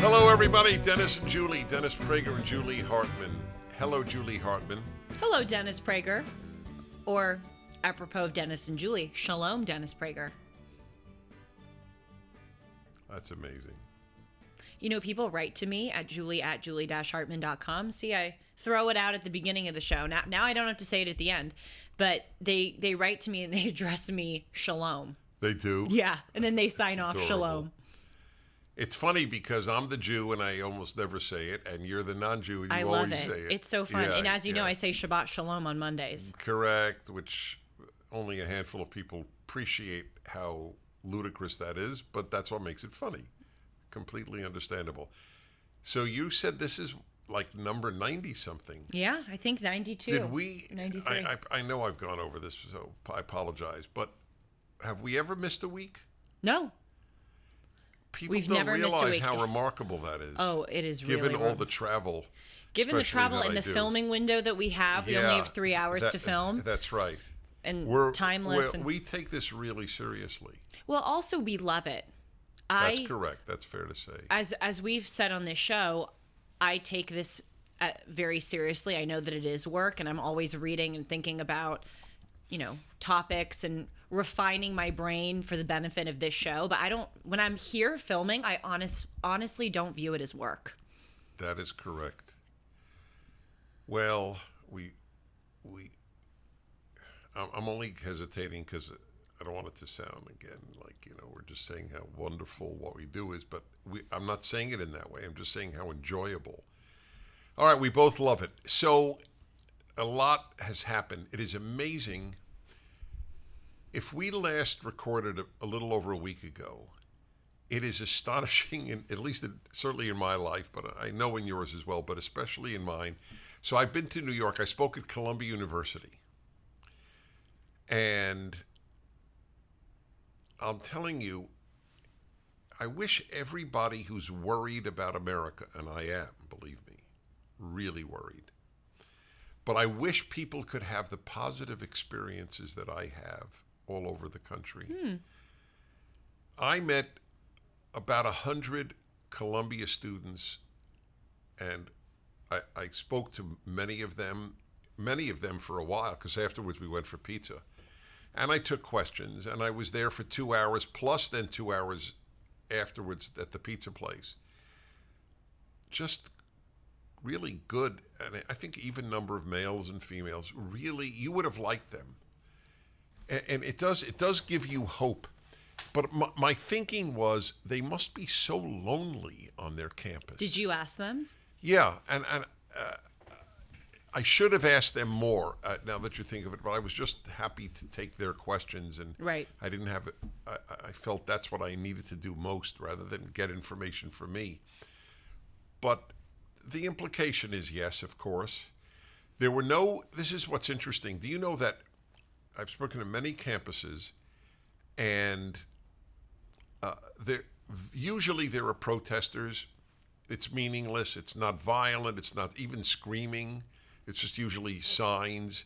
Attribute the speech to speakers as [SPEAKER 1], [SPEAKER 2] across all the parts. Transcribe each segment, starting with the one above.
[SPEAKER 1] Hello, everybody. Dennis and Julie. Dennis Prager and Julie Hartman. Hello, Julie Hartman.
[SPEAKER 2] Hello, Dennis Prager. Or, apropos of Dennis and Julie, shalom, Dennis Prager.
[SPEAKER 1] That's amazing.
[SPEAKER 2] You know, people write to me at julie@julie-hartman.com. See, I throw it out at the beginning of the show. Now I don't have to say it at the end. But they write to me and they address me shalom.
[SPEAKER 1] They do?
[SPEAKER 2] Yeah, and then they sign off
[SPEAKER 1] adorable.
[SPEAKER 2] Shalom.
[SPEAKER 1] It's funny because I'm the Jew and I almost never say it, and you're the non-Jew and you
[SPEAKER 2] I
[SPEAKER 1] always
[SPEAKER 2] love it.
[SPEAKER 1] say it.
[SPEAKER 2] It's so fun.
[SPEAKER 1] Yeah,
[SPEAKER 2] and as you know, I say Shabbat Shalom on Mondays.
[SPEAKER 1] Correct, which only a handful of people appreciate how ludicrous that is, but that's what makes it funny. Completely understandable. So you said this is like number 90-something.
[SPEAKER 2] Yeah, I think 92.
[SPEAKER 1] Did we?
[SPEAKER 2] 93.
[SPEAKER 1] I know I've gone over this, so I apologize, but have we ever missed a week?
[SPEAKER 2] No.
[SPEAKER 1] People
[SPEAKER 2] We've
[SPEAKER 1] don't
[SPEAKER 2] never missed a
[SPEAKER 1] realize
[SPEAKER 2] week.
[SPEAKER 1] how remarkable that is.
[SPEAKER 2] Oh, it is really
[SPEAKER 1] given all the travel.
[SPEAKER 2] Given the
[SPEAKER 1] especially
[SPEAKER 2] travel
[SPEAKER 1] that
[SPEAKER 2] and
[SPEAKER 1] I
[SPEAKER 2] the
[SPEAKER 1] do.
[SPEAKER 2] filming window that we have, we only have 3 hours to film.
[SPEAKER 1] That's right.
[SPEAKER 2] And timeless.
[SPEAKER 1] We take this really seriously.
[SPEAKER 2] Well, also we love it.
[SPEAKER 1] That's correct. That's fair to say.
[SPEAKER 2] As we've said on this show, I take this very seriously. I know that it is work, and I'm always reading and thinking about, topics and refining my brain for the benefit of this show. But when I'm here filming, I honestly don't view it as work.
[SPEAKER 1] That is correct. Well, I'm only hesitating because I don't want it to sound again like, we're just saying how wonderful what we do is, but I'm not saying it in that way. I'm just saying how enjoyable. All right, we both love it. So a lot has happened. It is amazing. If we last recorded a little over a week ago, it is astonishing, certainly in my life, but I know in yours as well, but especially in mine. So I've been to New York. I spoke at Columbia University. And I'm telling you, I wish everybody who's worried about America, and I am, believe me, really worried, but I wish people could have the positive experiences that I have all over the country. I met about 100 Columbia students, and I spoke to many of them for a while, because afterwards we went for pizza. And I took questions, and I was there for 2 hours, plus then 2 hours afterwards at the pizza place. Just really good, and I think even number of males and females. Really, you would have liked them. And it does give you hope. But my thinking was they must be so lonely on their campus.
[SPEAKER 2] Did you ask them?
[SPEAKER 1] Yeah, and I should have asked them more, now that you think of it, but I was just happy to take their questions, and
[SPEAKER 2] right.
[SPEAKER 1] I didn't have it. I felt that's what I needed to do most, rather than get information from me. But the implication is yes, of course. This is what's interesting. Do you know that I've spoken to many campuses, and usually there are protesters. It's meaningless. It's not violent. It's not even screaming. It's just usually signs,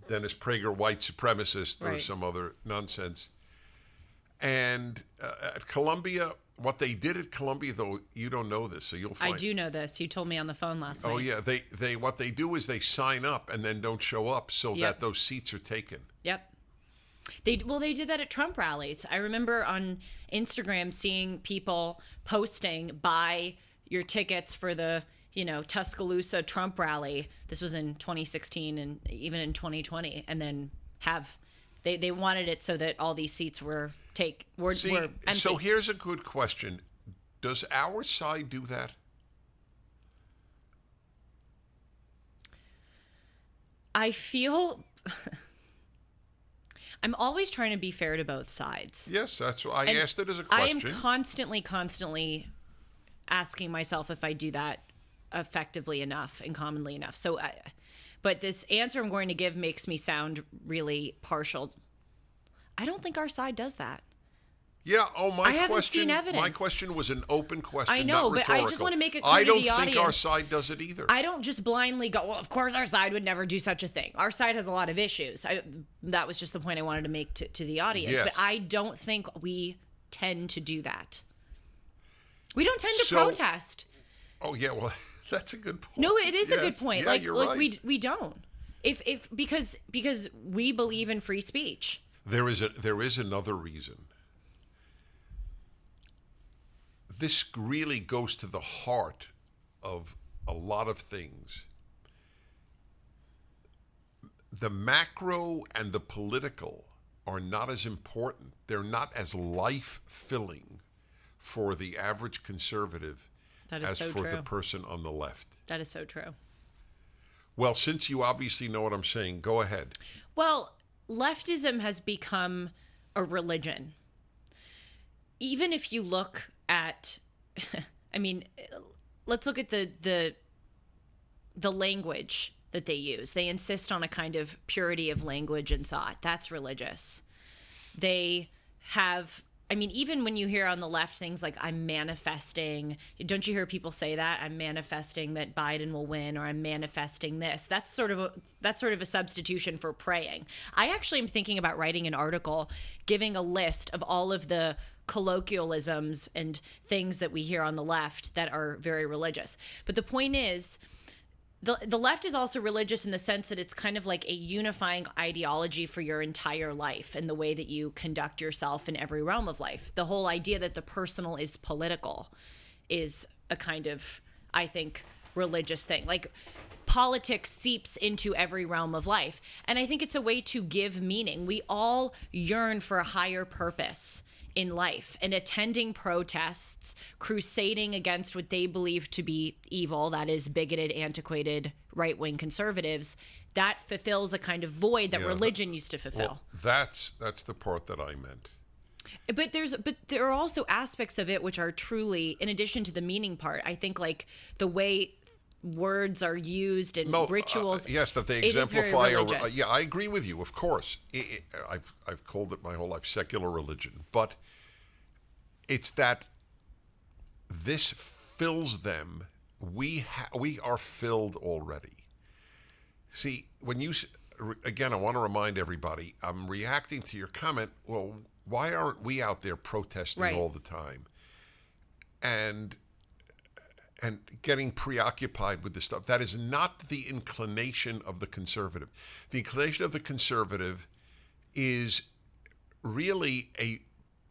[SPEAKER 1] Dennis Prager, white supremacist, or some other nonsense. And at Columbia, what they did at Columbia, though, you don't know this, so you'll find.
[SPEAKER 2] I do know this. You told me on the phone last night.
[SPEAKER 1] Oh yeah, they what they do is they sign up and then don't show up, so that those seats are taken.
[SPEAKER 2] Yep. They did that at Trump rallies. I remember on Instagram seeing people posting, buy your tickets for the Tuscaloosa Trump rally. This was in 2016 and even in 2020, and then they wanted it so that all these seats were empty.
[SPEAKER 1] So here's a good question: does our side do that?
[SPEAKER 2] I feel I'm always trying to be fair to both sides.
[SPEAKER 1] Yes, that's why I asked it as a question.
[SPEAKER 2] I am constantly asking myself if I do that effectively enough and commonly enough. So, but this answer I'm going to give makes me sound really partial. I don't think our side does that.
[SPEAKER 1] Yeah.
[SPEAKER 2] I haven't seen evidence.
[SPEAKER 1] My question was an open question.
[SPEAKER 2] I know,
[SPEAKER 1] not
[SPEAKER 2] but
[SPEAKER 1] rhetorical.
[SPEAKER 2] I just want to make it clear
[SPEAKER 1] I
[SPEAKER 2] to the
[SPEAKER 1] don't
[SPEAKER 2] audience.
[SPEAKER 1] think our side does it either.
[SPEAKER 2] I don't just blindly go, well, of course our side would never do such a thing. Our side has a lot of issues. That was just the point I wanted to make to the audience.
[SPEAKER 1] Yes.
[SPEAKER 2] But I don't think we tend to do that. We don't tend to protest.
[SPEAKER 1] Oh yeah, well, that's a good point.
[SPEAKER 2] No, it is a good point.
[SPEAKER 1] Yeah,
[SPEAKER 2] like
[SPEAKER 1] you're
[SPEAKER 2] like
[SPEAKER 1] right.
[SPEAKER 2] we don't. If because we believe in free speech.
[SPEAKER 1] There is another reason. This really goes to the heart of a lot of things. The macro and the political are not as important. They're not as life-filling for the average conservative as
[SPEAKER 2] so
[SPEAKER 1] for
[SPEAKER 2] true.
[SPEAKER 1] the person on the left.
[SPEAKER 2] That is so true.
[SPEAKER 1] Well, since you obviously know what I'm saying, go ahead.
[SPEAKER 2] Well, leftism has become a religion. Even if you look at, I mean, let's look at the language that they use. They insist on a kind of purity of language and thought. That's religious. They have, I mean, even when you hear on the left things like I'm manifesting, don't you hear people say that? I'm manifesting that Biden will win, or I'm manifesting this. That's sort of a substitution for praying. I actually am thinking about writing an article giving a list of all of the colloquialisms and things that we hear on the left that are very religious. But the point is, the left is also religious in the sense that it's kind of like a unifying ideology for your entire life and the way that you conduct yourself in every realm of life. The whole idea that the personal is political is a kind of, I think, religious thing. Like, politics seeps into every realm of life. And I think it's a way to give meaning. We all yearn for a higher purpose in life, and attending protests, crusading against what they believe to be evil, that is bigoted, antiquated, right-wing conservatives, that fulfills a kind of void that religion used to fulfill.
[SPEAKER 1] Well, that's the part that I meant.
[SPEAKER 2] But there are also aspects of it which are truly, in addition to the meaning part, I think, like the way words are used and rituals.
[SPEAKER 1] Yes, that they exemplify. Yeah, I agree with you. Of course, I've called it my whole life secular religion, but it's that this fills them. We are filled already. See, when you again, I want to remind everybody. I'm reacting to your comment. Well, why aren't we out there protesting all the time? And getting preoccupied with this stuff. That is not the inclination of the conservative. The inclination of the conservative is really a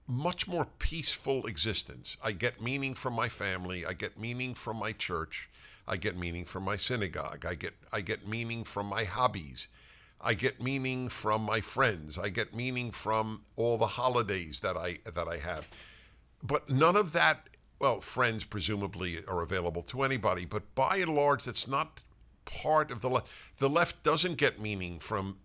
[SPEAKER 1] much more peaceful existence. I get meaning from my family. I get meaning from my church. I get meaning from my synagogue. I get meaning from my hobbies. I get meaning from my friends. I get meaning from all the holidays that I have. But none of that. Well, friends presumably are available to anybody, but by and large, that's not part of the left. The left doesn't get meaning from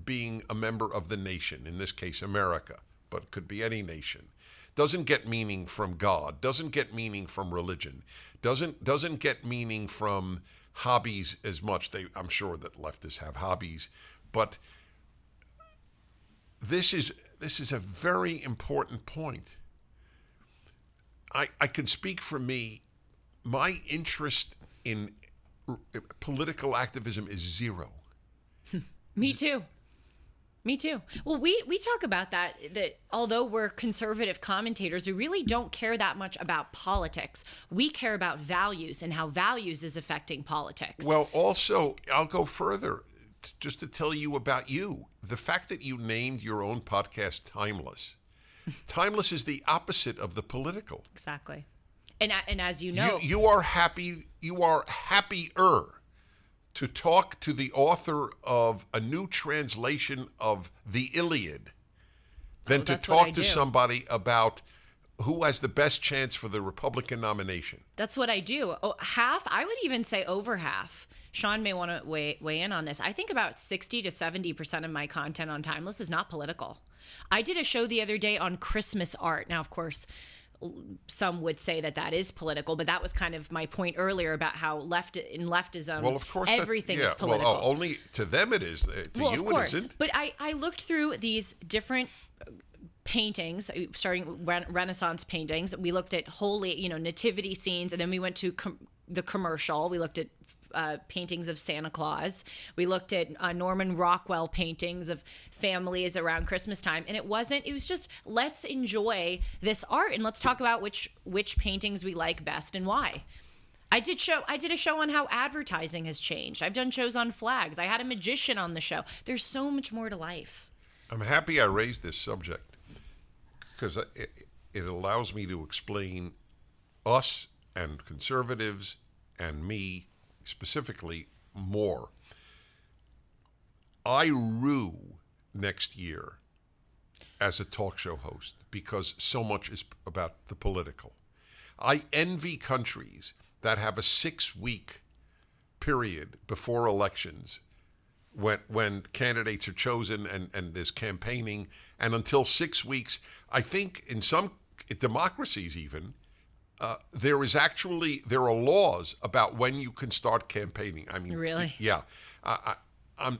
[SPEAKER 1] being a member of the nation, in this case, America, but it could be any nation. Doesn't get meaning from God. Doesn't get meaning from religion. Doesn't get meaning from hobbies as much. I'm sure that leftists have hobbies, but this is a very important point. I can speak for me. My interest in political activism is zero.
[SPEAKER 2] Me too. Well, we talk about that although we're conservative commentators, we really don't care that much about politics. We care about values and how values is affecting politics.
[SPEAKER 1] Well, also, I'll go further just to tell you about you. The fact that you named your own podcast Timeless. Timeless is the opposite of the political.
[SPEAKER 2] Exactly. And as you know,
[SPEAKER 1] you are happy. You are happier to talk to the author of a new translation of the Iliad than to talk to somebody about who has the best chance for the Republican nomination.
[SPEAKER 2] That's what I do. Half, I would even say over half. Sean may want to weigh in on this. I think about 60 to 70% of my content on Timeless is not political. I did a show the other day on Christmas art. Now, of course, some would say that is political, but that was kind of my point earlier about how in leftism,
[SPEAKER 1] well, of course,
[SPEAKER 2] everything is political.
[SPEAKER 1] Well, only to them it is. To you,
[SPEAKER 2] of course.
[SPEAKER 1] It isn't.
[SPEAKER 2] But I looked through these different paintings, starting Renaissance paintings. We looked at holy, nativity scenes, and then we went to the commercial. We looked at paintings of Santa Claus. We looked at Norman Rockwell paintings of families around Christmas time. And it was just, let's enjoy this art and let's talk about which paintings we like best and why. I did a show on how advertising has changed. I've done shows on flags. I had a magician on the show. There's so much more to life.
[SPEAKER 1] I'm happy I raised this subject because it allows me to explain us and conservatives and me specifically more. I rue next year as a talk show host because so much is about the political. I envy countries that have a 6-week period before elections when candidates are chosen and there's campaigning, and until 6 weeks. I think in some democracies even, there are laws about when you can start campaigning. I mean,
[SPEAKER 2] really?
[SPEAKER 1] Yeah. I'm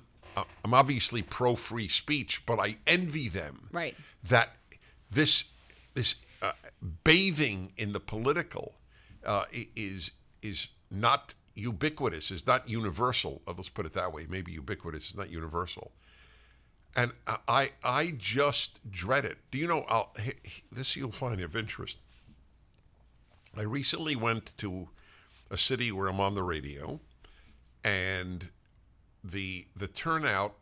[SPEAKER 1] obviously pro free speech, but I envy them.
[SPEAKER 2] Right.
[SPEAKER 1] That this bathing in the political is not ubiquitous, is not universal. Let's put it that way. Maybe ubiquitous is not universal. And I just dread it. Do you know, this you'll find of interest. I recently went to a city where I'm on the radio, and the turnout,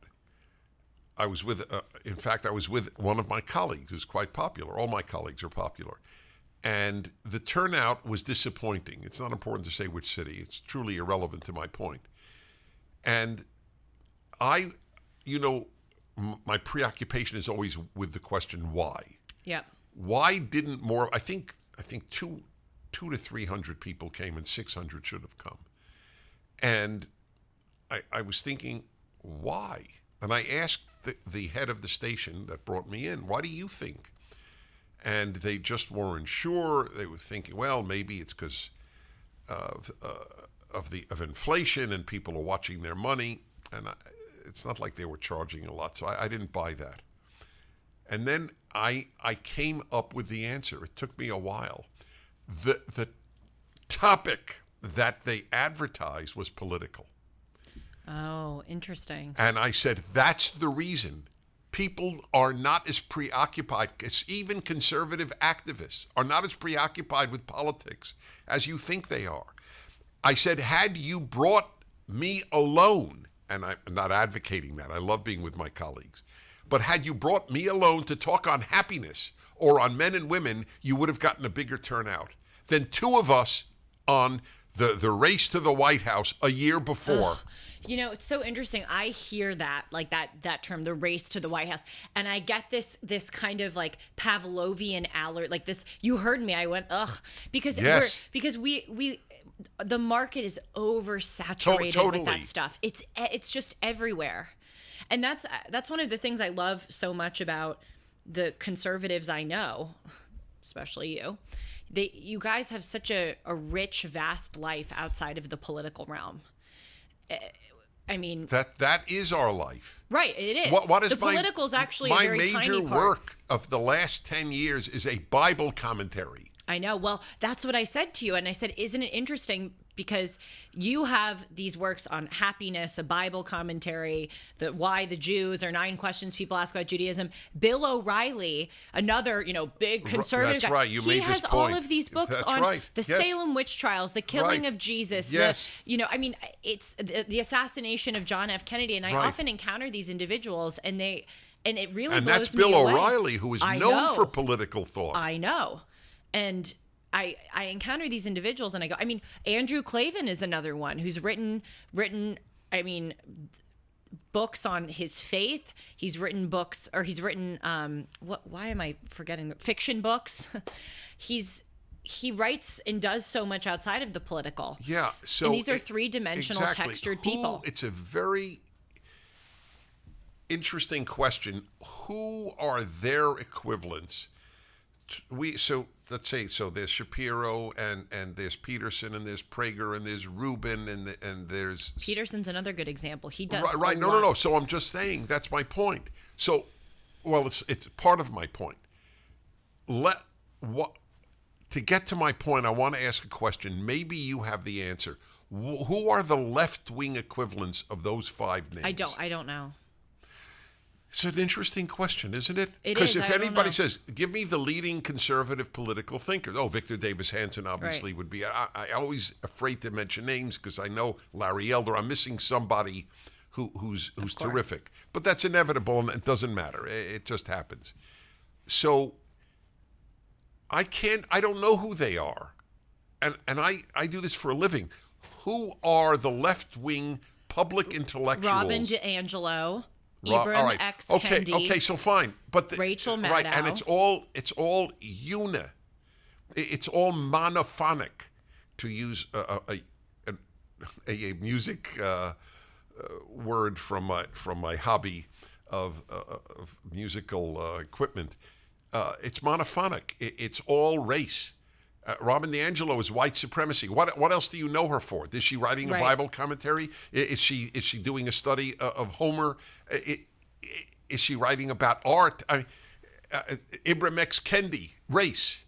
[SPEAKER 1] I was with one of my colleagues who's quite popular. All my colleagues are popular. And the turnout was disappointing. It's not important to say which city. It's truly irrelevant to my point. And my preoccupation is always with the question why.
[SPEAKER 2] Yeah.
[SPEAKER 1] Why didn't more? I think 200 to 300 people came, and 600 should have come. And I was thinking, why? And I asked the head of the station that brought me in, why do you think? And they just weren't sure. They were thinking, well, maybe it's because of inflation and people are watching their money. And it's not like they were charging a lot, so I didn't buy that. And then I came up with the answer. It took me a while. The topic that they advertised was political.
[SPEAKER 2] Oh, interesting.
[SPEAKER 1] And I said, that's the reason. People are not as preoccupied, even conservative activists are not as preoccupied with politics as you think they are. I said, had you brought me alone, and I'm not advocating that, I love being with my colleagues, but had you brought me alone to talk on happiness or on men and women, you would have gotten a bigger turnout than two of us on the race to the White House a year before.
[SPEAKER 2] Ugh. You know, it's so interesting. I hear that, like that term, the race to the White House, and I get this kind of like Pavlovian alert, like this. You heard me. I went ugh because
[SPEAKER 1] yes.
[SPEAKER 2] we the market is oversaturated
[SPEAKER 1] Totally.
[SPEAKER 2] with that stuff. It's just everywhere, and that's one of the things I love so much about the conservatives I know, especially you. You guys have such a rich, vast life outside of the political realm. I mean,
[SPEAKER 1] that is our life.
[SPEAKER 2] Right, it is.
[SPEAKER 1] What is
[SPEAKER 2] the political is actually
[SPEAKER 1] my
[SPEAKER 2] a very tiny
[SPEAKER 1] major
[SPEAKER 2] part.
[SPEAKER 1] work of the last 10 years is a Bible commentary.
[SPEAKER 2] I know. Well, that's what I said to you. And I said, isn't it interesting? Because you have these works on happiness, a Bible commentary, why the Jews, or 9 questions people ask about Judaism. Bill O'Reilly, another, big conservative
[SPEAKER 1] That's
[SPEAKER 2] guy.
[SPEAKER 1] right.
[SPEAKER 2] He has all of these books
[SPEAKER 1] That's
[SPEAKER 2] on
[SPEAKER 1] right.
[SPEAKER 2] the
[SPEAKER 1] Yes.
[SPEAKER 2] Salem witch trials, the killing
[SPEAKER 1] Right.
[SPEAKER 2] of Jesus.
[SPEAKER 1] Yes.
[SPEAKER 2] It's the assassination of John F. Kennedy. And I
[SPEAKER 1] Right.
[SPEAKER 2] often encounter these individuals, and it really
[SPEAKER 1] And
[SPEAKER 2] blows
[SPEAKER 1] that's
[SPEAKER 2] me
[SPEAKER 1] Bill
[SPEAKER 2] away.
[SPEAKER 1] O'Reilly, who is
[SPEAKER 2] I
[SPEAKER 1] known
[SPEAKER 2] know.
[SPEAKER 1] for political thought.
[SPEAKER 2] I know. And I encounter these individuals and I go, Andrew Klavan is another one who's written, books on his faith. He's written books, or he's written, why am I forgetting? Fiction books. He writes and does so much outside of the political.
[SPEAKER 1] Yeah. So
[SPEAKER 2] and these are 3-dimensional
[SPEAKER 1] exactly.
[SPEAKER 2] textured people.
[SPEAKER 1] It's a very interesting question. Who are their equivalents? Let's say there's Shapiro and there's Peterson and there's Prager and there's Rubin and there's
[SPEAKER 2] Peterson's anher good example. He does
[SPEAKER 1] right. No. So I'm just saying that's my point. So, well, it's part of my point. To get to my point, I want to ask a question. Maybe you have the answer. Who are the left-wing equivalents of those 5 names?
[SPEAKER 2] I don't know.
[SPEAKER 1] It's an interesting question, isn't it?
[SPEAKER 2] It
[SPEAKER 1] Because
[SPEAKER 2] is,
[SPEAKER 1] if
[SPEAKER 2] I don't
[SPEAKER 1] anybody
[SPEAKER 2] know.
[SPEAKER 1] says, give me the leading conservative political thinkers, Victor Davis Hanson obviously would be. I always afraid to mention names because I know Larry Elder. I'm missing somebody who's terrific. But that's inevitable and it doesn't matter. It just happens. So I don't know who they are. And I do this for a living. Who are the left-wing public intellectuals?
[SPEAKER 2] Robin DiAngelo,
[SPEAKER 1] All
[SPEAKER 2] Ibram
[SPEAKER 1] right.
[SPEAKER 2] X.
[SPEAKER 1] Okay,
[SPEAKER 2] Kendi.
[SPEAKER 1] okay, so fine. But
[SPEAKER 2] Rachel
[SPEAKER 1] right, and
[SPEAKER 2] Maddow.
[SPEAKER 1] it's all it's all monophonic, to use a music word from my hobby of musical equipment. It's monophonic. It's all race. Robin DiAngelo is white supremacy. What else do you know her for? Is she writing a Bible commentary? Is she doing a study of Homer? Is she writing about art? Ibram X. Kendi, race.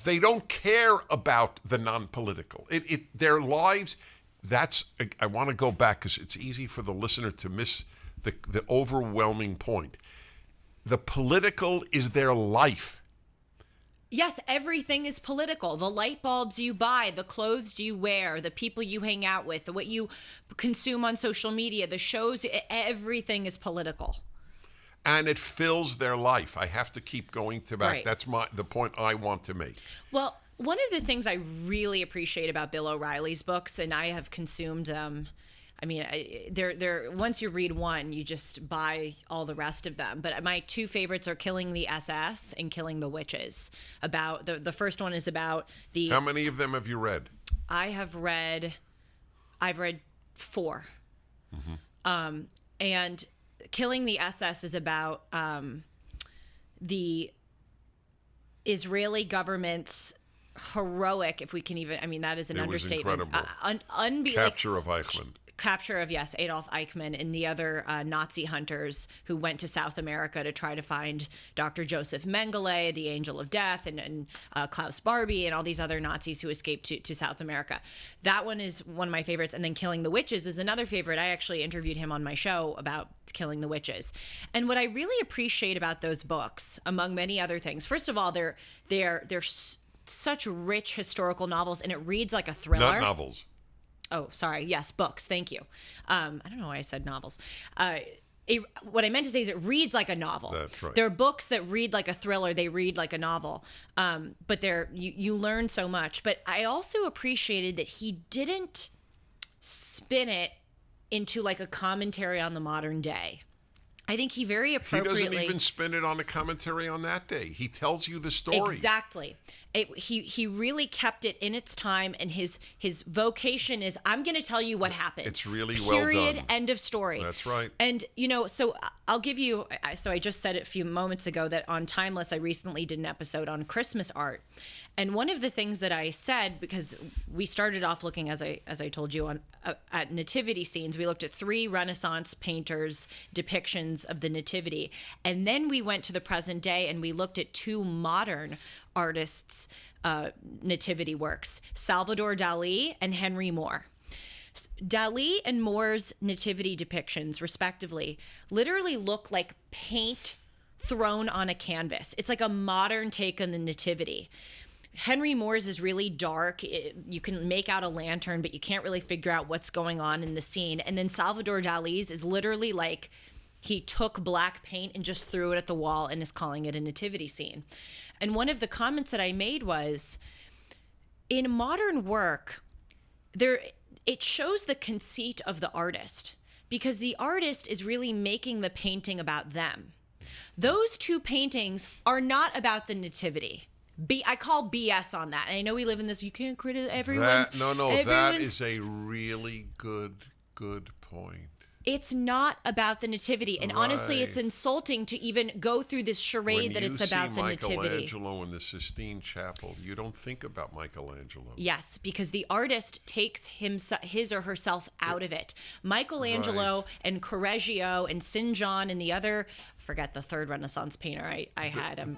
[SPEAKER 1] They don't care about the non-political. Their lives. I want to go back because it's easy for the listener to miss the overwhelming point. The political is their life.
[SPEAKER 2] Yes, everything is political. The light bulbs you buy, the clothes you wear, the people you hang out with, what you consume on social media, the shows, everything is political.
[SPEAKER 1] And it fills their life. I have to keep going to that.
[SPEAKER 2] Right.
[SPEAKER 1] That's the point I want to make.
[SPEAKER 2] Well, one of the things I really appreciate about Bill O'Reilly's books, and I have consumed them, I mean, they're once you read one, you just buy all the rest of them. But my 2 favorites are Killing the SS and Killing the Witches. About the first one is about the.
[SPEAKER 1] How many of them have you read?
[SPEAKER 2] I've read 4. Mm-hmm. And Killing the SS is about the Israeli government's heroic, if we can even, I mean, that is an understatement.
[SPEAKER 1] Incredible. Capture of Eichmann.
[SPEAKER 2] Capture of, yes, Adolf Eichmann and the other Nazi hunters who went to South America to try to find Dr. Joseph Mengele, the Angel of Death, and Klaus Barbie, and all these other Nazis who escaped to South America. That one is one of my favorites. And then Killing the Witches is another favorite. I actually interviewed him on my show about Killing the Witches. And what I really appreciate about those books, among many other things, first of all, they're such rich historical novels, and it reads like a thriller.
[SPEAKER 1] Not novels.
[SPEAKER 2] Oh, sorry. Yes, books. Thank you. I don't know why I said novels. What I meant to say is it reads like a novel.
[SPEAKER 1] That's right.
[SPEAKER 2] There are books that read like a thriller. They read like a novel. But you learn so much. But I also appreciated that he didn't spin it into like a commentary on the modern day. I think he very appropriately.
[SPEAKER 1] He doesn't even spin it on a commentary on that day. He tells you the story.
[SPEAKER 2] Exactly. He really kept it in its time, and his vocation is, I'm going to tell you what happened.
[SPEAKER 1] It's really
[SPEAKER 2] Period,
[SPEAKER 1] well done.
[SPEAKER 2] End of story.
[SPEAKER 1] That's right.
[SPEAKER 2] And, so I'll give you, so I just said it a few moments ago that on Timeless, I recently did an episode on Christmas art. And one of the things that I said, because we started off looking, as I told you, at nativity scenes, we looked at 3 Renaissance painters' depictions of the nativity. And then we went to the present day and we looked at 2 modern artists' nativity works, Salvador Dali and Henry Moore. Dali and Moore's nativity depictions, respectively, literally look like paint thrown on a canvas. It's like a modern take on the nativity. Henry Moore's is really dark. You can make out a lantern, but you can't really figure out what's going on in the scene. And then Salvador Dali's is literally like he took black paint and just threw it at the wall and is calling it a nativity scene. And one of the comments that I made was, in modern work, it shows the conceit of the artist, because the artist is really making the painting about them. Those 2 paintings are not about the nativity. I call BS on that. And I know we live in this, you can't criticize everyone's.
[SPEAKER 1] That is a really good point.
[SPEAKER 2] It's not about the nativity. And honestly, it's insulting to even go through this charade that it's about the nativity.
[SPEAKER 1] When you see Michelangelo in the Sistine Chapel, you don't think about Michelangelo.
[SPEAKER 2] Yes, because the artist takes his or herself out of it. Michelangelo and Correggio and St. John and the other, forget the 3rd Renaissance painter I had.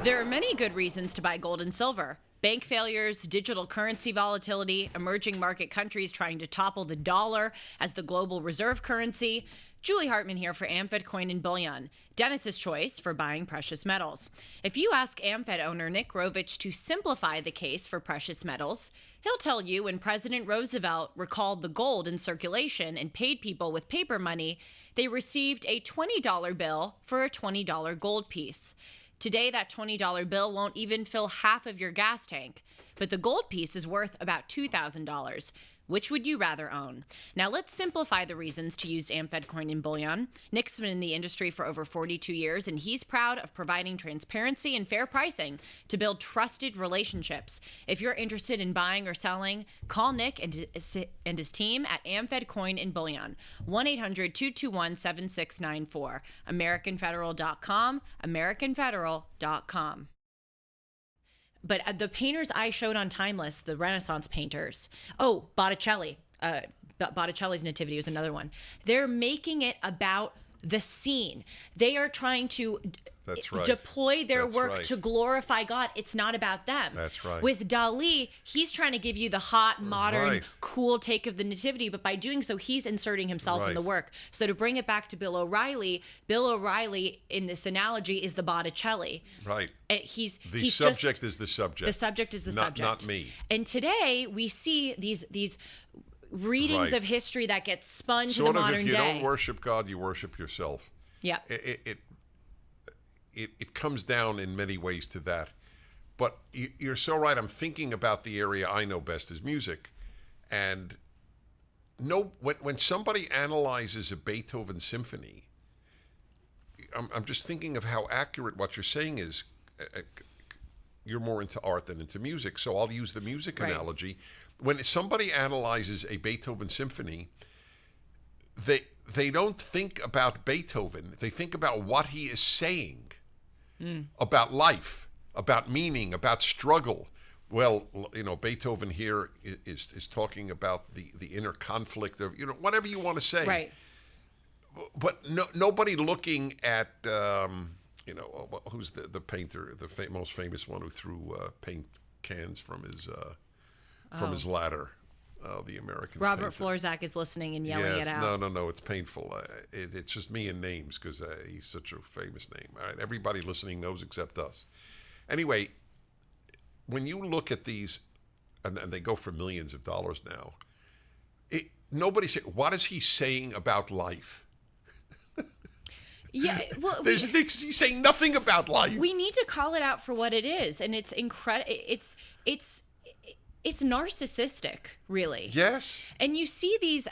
[SPEAKER 2] There are many good reasons to buy gold and silver. Bank failures, digital currency volatility, emerging market countries trying to topple the dollar as the global reserve currency. Julie Hartman here for AmFed Coin and Bullion, Dennis's choice for buying precious metals. If you ask AmFed owner Nick Grovich to simplify the case for precious metals, he'll tell you when President Roosevelt recalled the gold in circulation and paid people with paper money, they received a $20 bill for a $20 gold piece. Today, that $20 bill won't even fill half of your gas tank, but the gold piece is worth about $2,000. Which would you rather own? Now, let's simplify the reasons to use AmFed Coin and Bullion. Nick's been in the industry for over 42 years, and he's proud of providing transparency and fair pricing to build trusted relationships. If you're interested in buying or selling, call Nick and his team at AmFed Coin and Bullion, 1-800-221-7694, AmericanFederal.com, AmericanFederal.com. But the painters I showed on Timeless, the Renaissance painters, Botticelli, Botticelli's Nativity was another one. They're making it about the scene. They are trying to deploy their work to glorify God. It's not about them.
[SPEAKER 1] That's right.
[SPEAKER 2] With Dali, he's trying to give you the hot, modern, cool take of the Nativity, but by doing so, he's inserting himself in the work. So to bring it back to Bill O'Reilly in this analogy is the Botticelli.
[SPEAKER 1] Right.
[SPEAKER 2] The
[SPEAKER 1] subject is the subject.
[SPEAKER 2] The subject is the subject.
[SPEAKER 1] Not me.
[SPEAKER 2] And today we see these readings of history that get spun to the modern day.
[SPEAKER 1] If you don't worship God, you worship yourself.
[SPEAKER 2] Yeah.
[SPEAKER 1] It comes down in many ways to that. But you're so right. I'm thinking about the area I know best is music. And when somebody analyzes a Beethoven symphony, I'm just thinking of how accurate what you're saying is. You're more into art than into music, so I'll use the music analogy. When somebody analyzes a Beethoven symphony, they don't think about Beethoven. They think about what he is saying about life, about meaning, about struggle. Well, Beethoven here is talking about the inner conflict of, whatever you want to say.
[SPEAKER 2] Right.
[SPEAKER 1] But nobody looking at, who's the painter, the most famous one who threw paint cans from his ladder. The American
[SPEAKER 2] Robert
[SPEAKER 1] painter.
[SPEAKER 2] Florzak is listening and yelling it out.
[SPEAKER 1] No, it's painful. It's just me and names because he's such a famous name. All right, everybody listening knows except us. Anyway, when you look at these, and they go for millions of dollars now, nobody say, what is he saying about life?
[SPEAKER 2] Yeah, well,
[SPEAKER 1] he's saying nothing about life.
[SPEAKER 2] We need to call it out for what it is, and it's incredible. It's narcissistic, really.
[SPEAKER 1] Yes.
[SPEAKER 2] And you see these,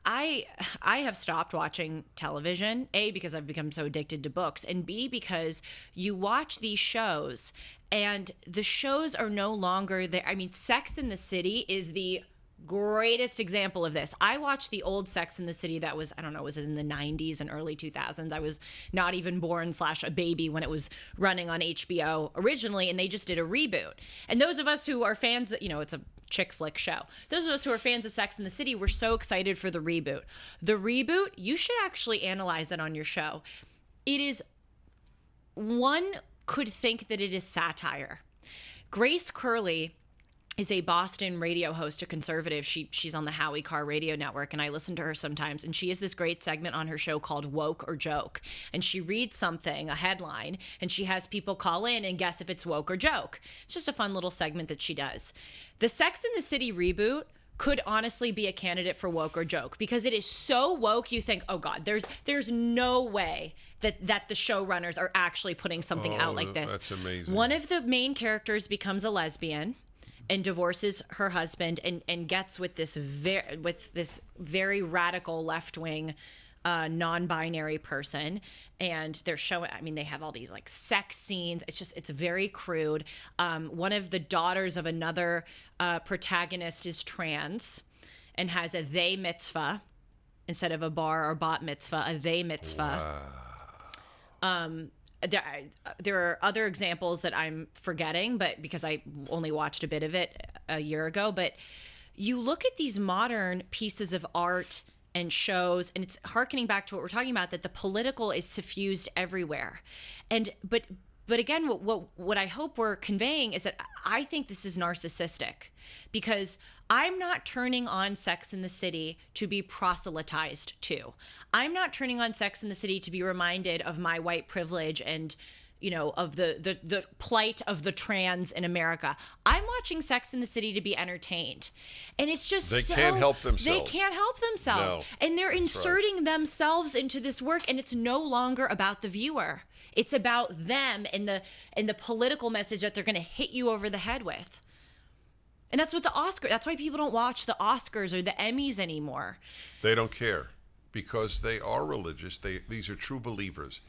[SPEAKER 2] I have stopped watching television, A, because I've become so addicted to books, and B, because you watch these shows, and the shows are no longer there. Sex and the City is the greatest example of this. I watched the old Sex and the City that was, was it in the 90s and early 2000s? I was not even born / a baby when it was running on HBO originally, and they just did a reboot. And those of us who are fans, it's a chick flick show. Those of us who are fans of Sex and the City were so excited for the reboot. The reboot, you should actually analyze it on your show. It is, one could think that it is satire. Grace Curley is a Boston radio host, a conservative. She's on the Howie Carr radio network, and I listen to her sometimes. And she has this great segment on her show called Woke or Joke. And she reads something, a headline, and she has people call in and guess if it's woke or joke. It's just a fun little segment that she does. The Sex and the City reboot could honestly be a candidate for woke or joke because it is so woke you think, oh God, there's no way that the showrunners are actually putting something out like this.
[SPEAKER 1] That's amazing.
[SPEAKER 2] One of the main characters becomes a lesbian and divorces her husband and gets with this very radical left-wing non-binary person, and they're showing, they have all these like sex scenes. It's very crude. One of the daughters of another protagonist is trans and has a they mitzvah instead of a bar or bat mitzvah, a they mitzvah. Wow. There are other examples that I'm forgetting, but because I only watched a bit of it a year ago. But you look at these modern pieces of art and shows, and it's hearkening back to what we're talking about, that the political is suffused everywhere. But But again, what I hope we're conveying is that I think this is narcissistic, because I'm not turning on Sex and the City to be proselytized to. I'm not turning on Sex and the City to be reminded of my white privilege and, you know, of the plight of the trans in America. I'm watching Sex and the City to be entertained. And it's just
[SPEAKER 1] They can't help themselves.
[SPEAKER 2] They can't help themselves.
[SPEAKER 1] No,
[SPEAKER 2] and they're inserting themselves into this work, and it's no longer about the viewer. It's about them and the political message that they're going to hit you over the head with. And that's what that's why people don't watch the Oscars or the Emmys anymore.
[SPEAKER 1] They don't care because they are religious. These are true believers.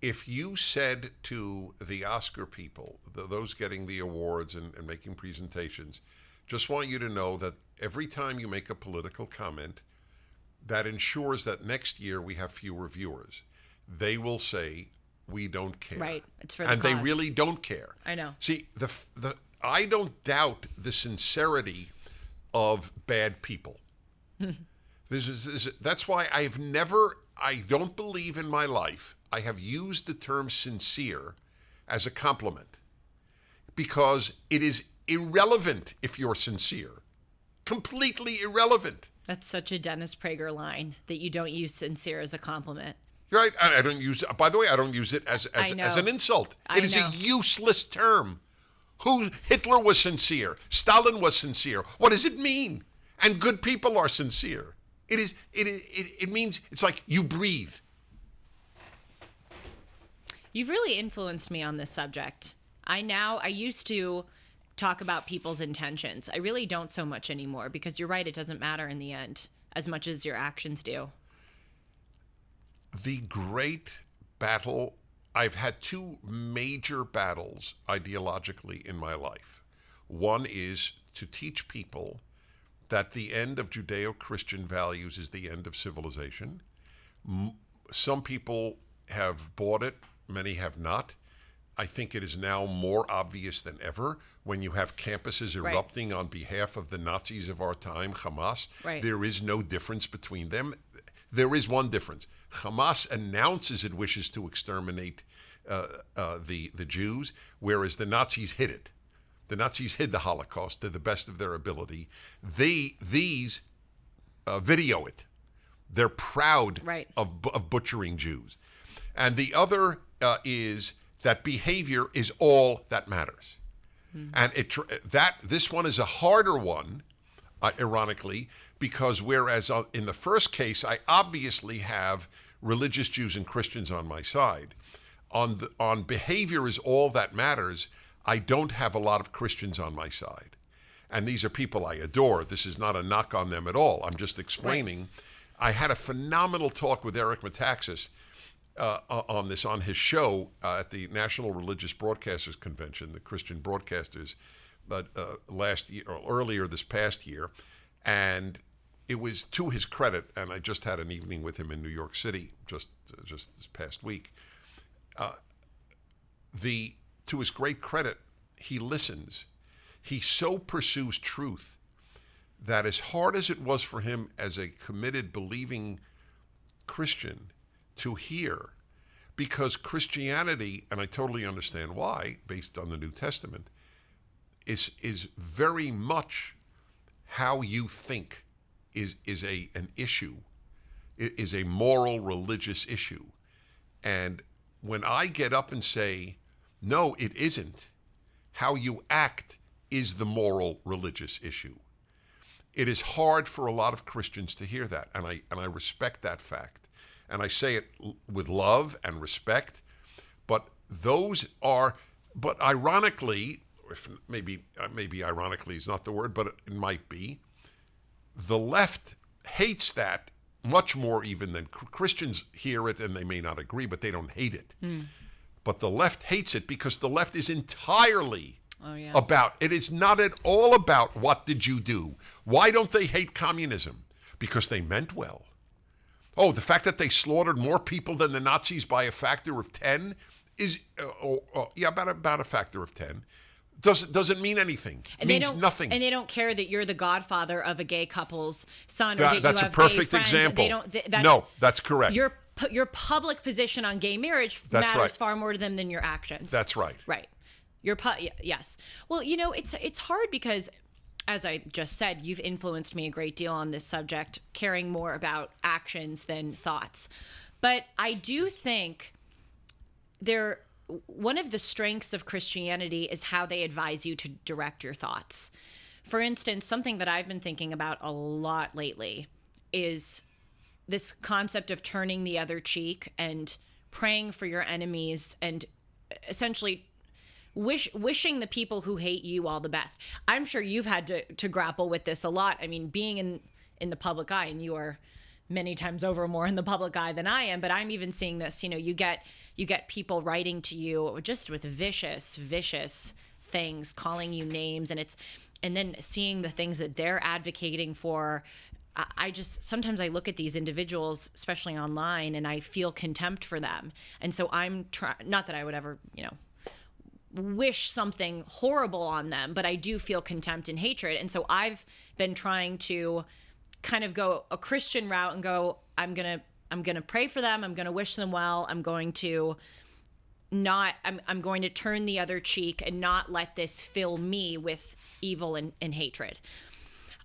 [SPEAKER 1] If you said to the Oscar people, those getting the awards and making presentations, just want you to know that every time you make a political comment, that ensures that next year we have fewer viewers. They will say, we don't care.
[SPEAKER 2] Right. It's for the
[SPEAKER 1] And
[SPEAKER 2] cause.
[SPEAKER 1] they really don't care.
[SPEAKER 2] I know.
[SPEAKER 1] See, I don't doubt the sincerity of bad people. That's why I don't believe in my life I have used the term sincere as a compliment, because it is irrelevant if you're sincere. Completely irrelevant.
[SPEAKER 2] That's such a Dennis Prager line, that you don't use sincere as a compliment.
[SPEAKER 1] Right? I don't use it. By the way, I don't use it as an insult. It is a useless term. Hitler was sincere. Stalin was sincere. What does it mean? And good people are sincere. It means it's like you breathe.
[SPEAKER 2] You've really influenced me on this subject. I used to talk about people's intentions. I really don't so much anymore, because you're right, it doesn't matter in the end as much as your actions do.
[SPEAKER 1] The great battle, I've had two major battles ideologically in my life. One is to teach people that the end of Judeo-Christian values is the end of civilization. Some people have bought it, many have not. I think it is now more obvious than ever when you have campuses erupting on behalf of the Nazis of our time, Hamas.
[SPEAKER 2] Right.
[SPEAKER 1] There is no difference between them. There is one difference. Hamas announces it wishes to exterminate the Jews, whereas the Nazis hid it. The Nazis hid the Holocaust to the best of their ability. These video it. They're proud of butchering Jews. And the other is that behavior is all that matters. And this one is a harder one, ironically, because whereas in the first case, I obviously have religious Jews and Christians on my side. On behavior is all that matters, I don't have a lot of Christians on my side. And these are people I adore. This is not a knock on them at all. I'm just explaining. Right. I had a phenomenal talk with Eric Metaxas on his show at the National Religious Broadcasters Convention, the Christian Broadcasters, last year or earlier this past year. And it was to his credit, and I just had an evening with him in New York City just this past week. To his great credit, he listens. He so pursues truth that, as hard as it was for him as a committed, believing Christian to hear, because Christianity, and I totally understand why, based on the New Testament, is very much how you think is an issue, is a moral, religious issue. And when I get up and say, no, it isn't, how you act is the moral, religious issue, it is hard for a lot of Christians to hear that, and I respect that fact. And I say it with love and respect, but ironically, if maybe ironically is not the word, but it might be, the left hates that much more even than Christians hear it, and they may not agree, but they don't hate it. But the left hates it because the left is entirely about, it is not at all about what did you do. Why don't they hate communism? Because they meant well. Oh, the fact that they slaughtered more people than the Nazis by a factor of 10 is, about a factor of 10. Doesn't mean anything. It means nothing.
[SPEAKER 2] And they don't care that you're the godfather of a gay couple's son. Or
[SPEAKER 1] that's
[SPEAKER 2] that you
[SPEAKER 1] a
[SPEAKER 2] have
[SPEAKER 1] perfect
[SPEAKER 2] gay friends.
[SPEAKER 1] example. No, that's correct.
[SPEAKER 2] You're your public position on gay marriage matters far more to them than your actions.
[SPEAKER 1] That's right.
[SPEAKER 2] Right. Yes. Well, it's hard because, as I just said, you've influenced me a great deal on this subject, caring more about actions than thoughts. But I do think one of the strengths of Christianity is how they advise you to direct your thoughts. For instance, something that I've been thinking about a lot lately is this concept of turning the other cheek and praying for your enemies and essentially wishing the people who hate you all the best. I'm sure you've had to grapple with this a lot. I mean, being in the public eye, and you are many times over more in the public eye than I am, but I'm even seeing this, you get people writing to you just with vicious things, calling you names, and then seeing the things that they're advocating for. Sometimes I look at these individuals, especially online, and I feel contempt for them. And so I'm not that I would ever, wish something horrible on them, but I do feel contempt and hatred. And so I've been trying to kind of go a Christian route and go, I'm going to pray for them. I'm going to wish them well. I'm going to turn the other cheek and not let this fill me with evil and hatred.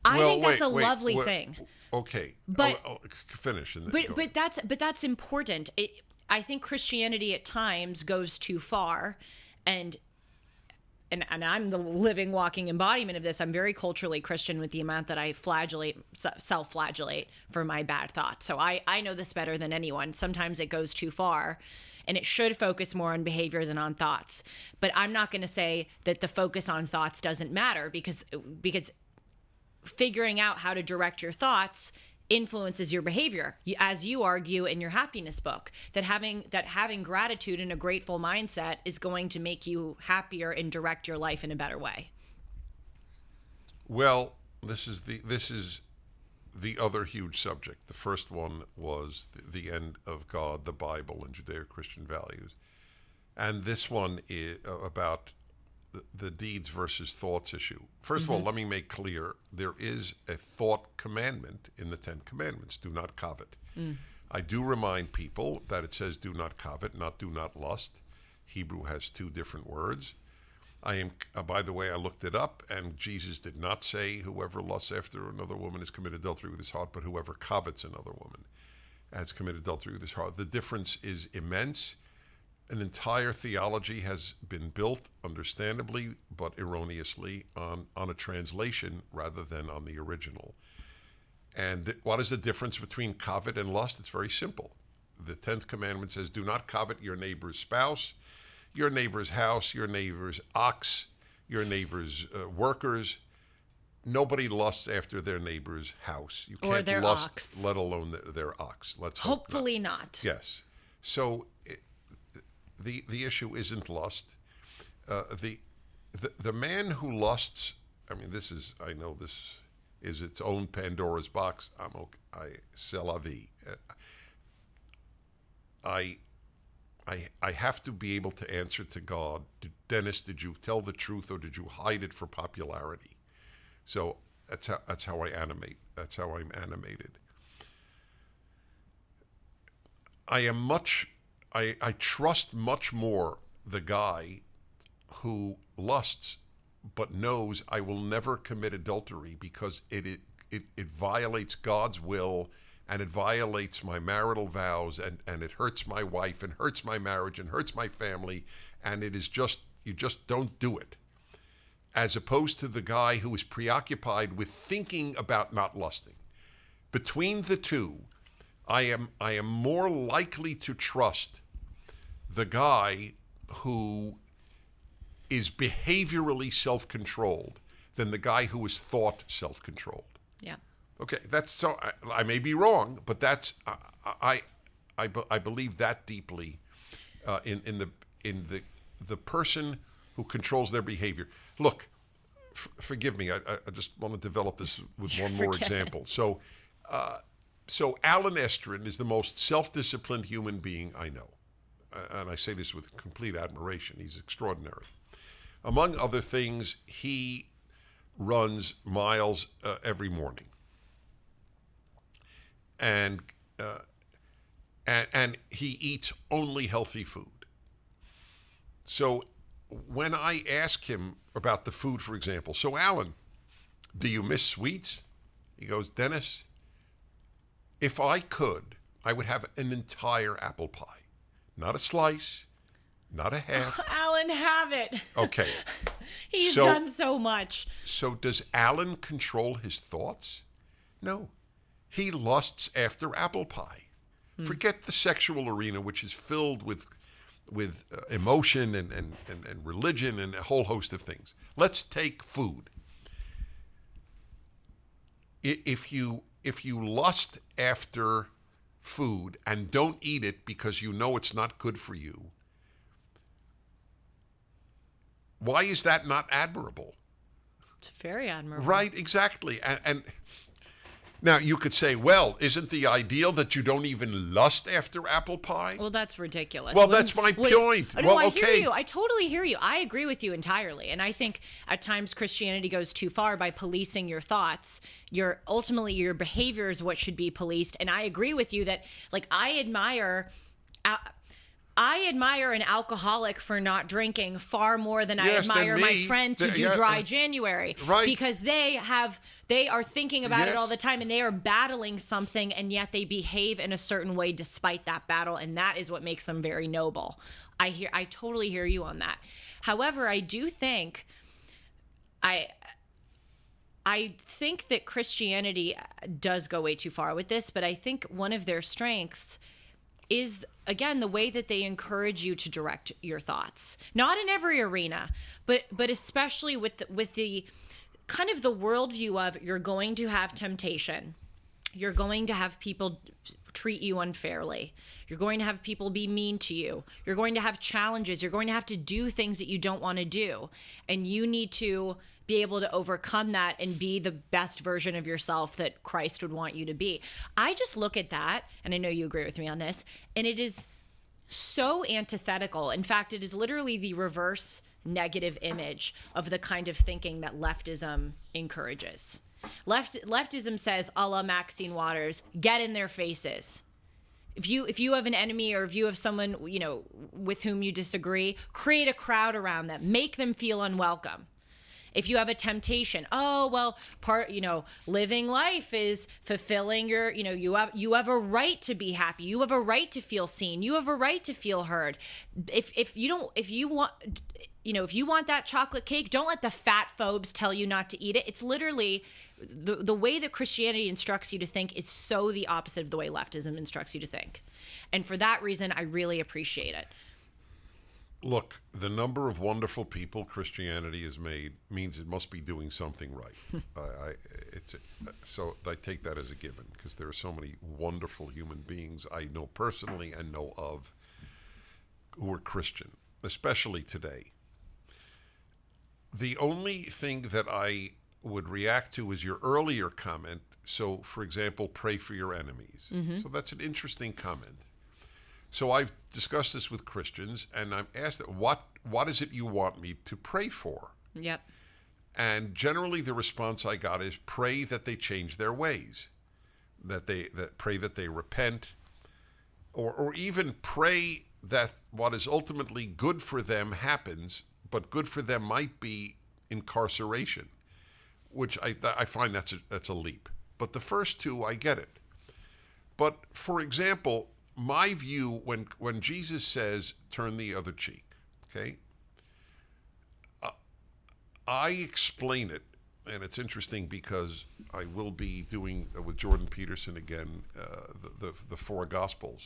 [SPEAKER 2] I think that's a lovely thing.
[SPEAKER 1] Okay,
[SPEAKER 2] but
[SPEAKER 1] finish.
[SPEAKER 2] But that's important. I think Christianity at times goes too far, and I'm the living, walking embodiment of this. I'm very culturally Christian with the amount that I self-flagellate for my bad thoughts. So I know this better than anyone. Sometimes it goes too far, and it should focus more on behavior than on thoughts. But I'm not going to say that the focus on thoughts doesn't matter, because figuring out how to direct your thoughts influences your behavior, as you argue in your happiness book, that having gratitude and a grateful mindset is going to make you happier and direct your life in a better way.
[SPEAKER 1] Well, this is the other huge subject. The first one was the end of God, the Bible, and Judeo-Christian values, and this one is about the deeds versus thoughts issue. First of all, let me make clear, there is a thought commandment in the 10 Commandments: do not covet. I do remind people that it says do not covet, not do not lust. Hebrew has 2 different words. By the way, I looked it up, and Jesus did not say whoever lusts after another woman has committed adultery with his heart, but whoever covets another woman has committed adultery with his heart. The difference is immense. An entire theology has been built, understandably but erroneously, on a translation rather than on the original. And what is the difference between covet and lust? It's very simple. The 10th commandment says, do not covet your neighbor's spouse, your neighbor's house, your neighbor's ox, your neighbor's workers. Nobody lusts after their neighbor's house. You can't
[SPEAKER 2] or their
[SPEAKER 1] lust,
[SPEAKER 2] ox.
[SPEAKER 1] let alone their ox. Let's
[SPEAKER 2] hopefully not.
[SPEAKER 1] Yes. So the issue isn't lust. The man who lusts, I know this is its own Pandora's box. C'est la vie. I have to be able to answer to God, Dennis, did you tell the truth or did you hide it for popularity? So that's how I animate. That's how I'm animated. I trust much more the guy who lusts but knows I will never commit adultery because it violates God's will, and it violates my marital vows, and it hurts my wife and hurts my marriage and hurts my family, and it is just, you just don't do it. As opposed to the guy who is preoccupied with thinking about not lusting. Between the two, I am more likely to trust the guy who is behaviorally self-controlled than the guy who is thought self-controlled.
[SPEAKER 2] Yeah. Okay,
[SPEAKER 1] that's so. I may be wrong, but that's I believe that deeply in the person who controls their behavior. Look, forgive me. I just want to develop this with one more example. So Alan Estrin is the most self-disciplined human being I know. And I say this with complete admiration. He's extraordinary. Among other things, he runs miles every morning. And and he eats only healthy food. So when I ask him about the food, for example, so Alan, do you miss sweets? He goes, Dennis, if I could, I would have an entire apple pie. Not a slice, not a half.
[SPEAKER 2] Alan, have it.
[SPEAKER 1] Okay.
[SPEAKER 2] He's done so much.
[SPEAKER 1] So does Alan control his thoughts? No. He lusts after apple pie. Forget the sexual arena, which is filled with emotion and religion and a whole host of things. Let's take food. If you lust after food and don't eat it because you know it's not good for you, why is that not admirable?
[SPEAKER 2] It's very admirable.
[SPEAKER 1] Right, exactly. And now you could say, well, isn't the ideal that you don't even lust after apple pie?
[SPEAKER 2] Well, that's ridiculous.
[SPEAKER 1] Well, that's my point.
[SPEAKER 2] No,
[SPEAKER 1] well,
[SPEAKER 2] I
[SPEAKER 1] okay.
[SPEAKER 2] hear you. I totally hear you. I agree with you entirely. And I think at times Christianity goes too far by policing your thoughts. Ultimately, your behavior is what should be policed. And I agree with you that, like, I admire an alcoholic for not drinking far more than I admire my friends who do dry January.
[SPEAKER 1] Right.
[SPEAKER 2] Because they are thinking about it all the time and they are battling something, and yet they behave in a certain way despite that battle, and that is what makes them very noble. I totally hear you on that. However, I do think I think that Christianity does go way too far with this, but I think one of their strengths is, again, the way that they encourage you to direct your thoughts. Not in every arena, but especially with the kind of the worldview of, you're going to have temptation. You're going to have people treat you unfairly. You're going to have people be mean to you. You're going to have challenges. You're going to have to do things that you don't want to do. And you need to be able to overcome that and be the best version of yourself that Christ would want you to be. I just look at that, and I know you agree with me on this, and it is so antithetical. In fact, it is literally the reverse negative image of the kind of thinking that leftism encourages. Leftism says, a la Maxine Waters, get in their faces. If you have an enemy, or if you have someone, with whom you disagree, create a crowd around them, make them feel unwelcome. If you have a temptation, living life is fulfilling your, you have a right to be happy. You have a right to feel seen. You have a right to feel heard. If you want that chocolate cake, don't let the fat phobes tell you not to eat it. It's literally the way that Christianity instructs you to think is so the opposite of the way leftism instructs you to think. And for that reason, I really appreciate it.
[SPEAKER 1] Look, the number of wonderful people Christianity has made means it must be doing something right. So I take that as a given, because there are so many wonderful human beings I know personally and know of who are Christian, especially today. The only thing that I would react to is your earlier comment. So, for example, pray for your enemies. Mm-hmm. So that's an interesting comment. So I've discussed this with Christians, and I'm asked, what is it you want me to pray for?
[SPEAKER 2] Yep.
[SPEAKER 1] And generally the response I got is, pray that they change their ways, pray that they repent, or even pray that what is ultimately good for them happens, but good for them might be incarceration, which I find that's a leap. But the first two, I get it. But for example, my view, when Jesus says, turn the other cheek, okay, I explain it, and it's interesting because I will be doing with Jordan Peterson again the four Gospels.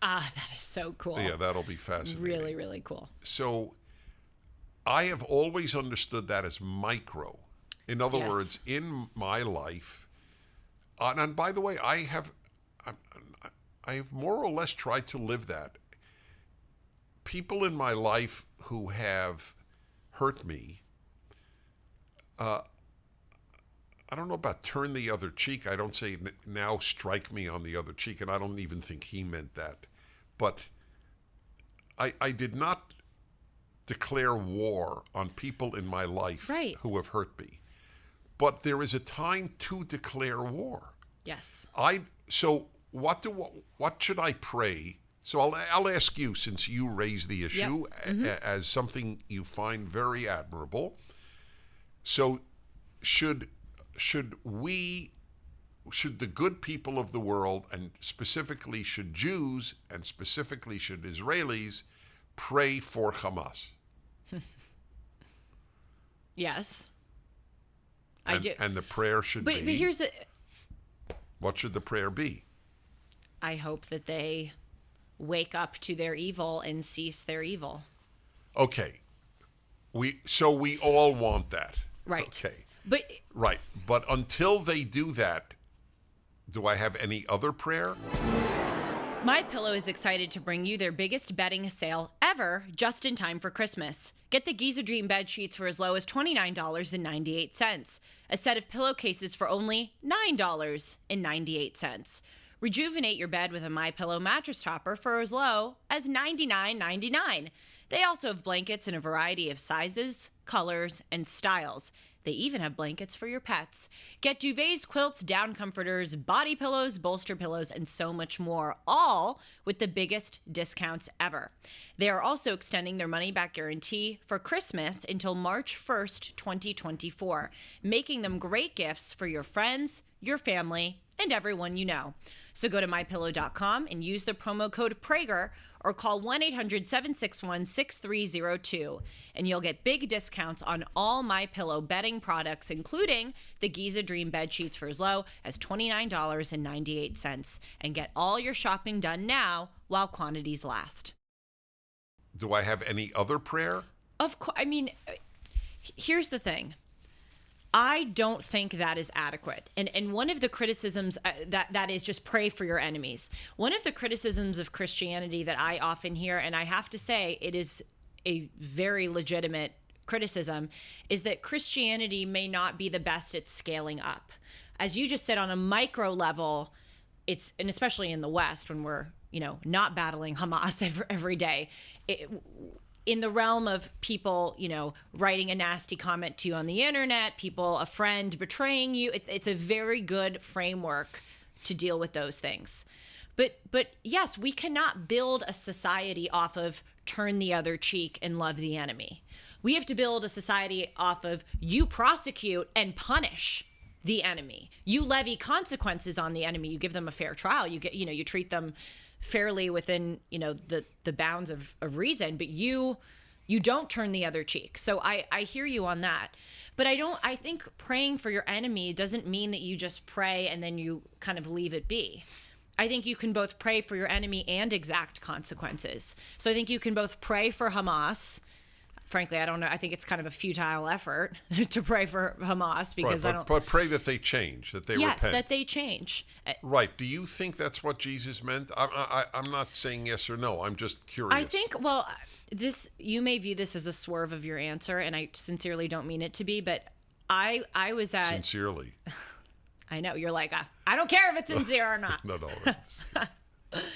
[SPEAKER 2] Ah, that is so cool.
[SPEAKER 1] Yeah, that'll be fascinating.
[SPEAKER 2] Really, really cool.
[SPEAKER 1] So I have always understood that as micro. In other words, in my life, and by the way, I have more or less tried to live that. People in my life who have hurt me, I don't know about turn the other cheek. I don't say now strike me on the other cheek, and I don't even think he meant that. But I did not declare war on people in my life who have hurt me. But there is a time to declare war.
[SPEAKER 2] Yes.
[SPEAKER 1] So what should I pray? So I'll ask you, since you raised the issue as something you find very admirable. So should the good people of the world, and specifically should Jews and specifically should Israelis, pray for Hamas?
[SPEAKER 2] Yes.
[SPEAKER 1] And,
[SPEAKER 2] I do.
[SPEAKER 1] And the prayer should be...
[SPEAKER 2] But here's the...
[SPEAKER 1] What should the prayer be?
[SPEAKER 2] I hope that they wake up to their evil and cease their evil.
[SPEAKER 1] Okay. So we all want that.
[SPEAKER 2] Right.
[SPEAKER 1] Okay.
[SPEAKER 2] But
[SPEAKER 1] until they do that, do I have any other prayer?
[SPEAKER 2] MyPillow is excited to bring you their biggest bedding sale ever, just in time for Christmas. Get the Giza Dream bed sheets for as low as $29.98. A set of pillowcases for only $9.98. Rejuvenate your bed with a MyPillow mattress topper for as low as $99.99. They also have blankets in a variety of sizes, colors, and styles. They even have blankets for your pets. Get duvets, quilts, down comforters, body pillows, bolster pillows, and so much more, all with the biggest discounts ever. They are also extending their money-back guarantee for Christmas until March 1st, 2024, making them great gifts for your friends, your family, and everyone you know. So go to MyPillow.com and use the promo code Prager or call 1-800-761-6302, and you'll get big discounts on all MyPillow bedding products, including the Giza Dream bed sheets for as low as $29.98, and get all your shopping done now while quantities last.
[SPEAKER 1] Do I have any other prayer?
[SPEAKER 2] Of course. I mean, here's the thing. I don't think that is adequate. And one of the criticisms that is just pray for your enemies. One of the criticisms of Christianity that I often hear, and I have to say it is a very legitimate criticism, is that Christianity may not be the best at scaling up. As you just said, on a micro level, and especially in the West when we're, not battling Hamas every day, in the realm of people, writing a nasty comment to you on the internet, a friend betraying you, it's a very good framework to deal with those things. But yes, we cannot build a society off of turn the other cheek and love the enemy. We have to build a society off of you prosecute and punish the enemy. You levy consequences on the enemy. You give them a fair trial. You treat them fairly within, the bounds of reason, but you don't turn the other cheek. So I hear you on that. But I think praying for your enemy doesn't mean that you just pray and then you kind of leave it be. I think you can both pray for your enemy and exact consequences. So I think you can both pray for Hamas. Frankly, I don't know. I think it's kind of a futile effort to pray for Hamas because
[SPEAKER 1] But pray that they change, that they repent.
[SPEAKER 2] Yes, that they change.
[SPEAKER 1] Right. Do you think that's what Jesus meant? I'm not saying yes or no. I'm just curious.
[SPEAKER 2] I think, you may view this as a swerve of your answer, and I sincerely don't mean it to be, but I was at...
[SPEAKER 1] Sincerely.
[SPEAKER 2] I know. You're like, I don't care if it's sincere or not.
[SPEAKER 1] No.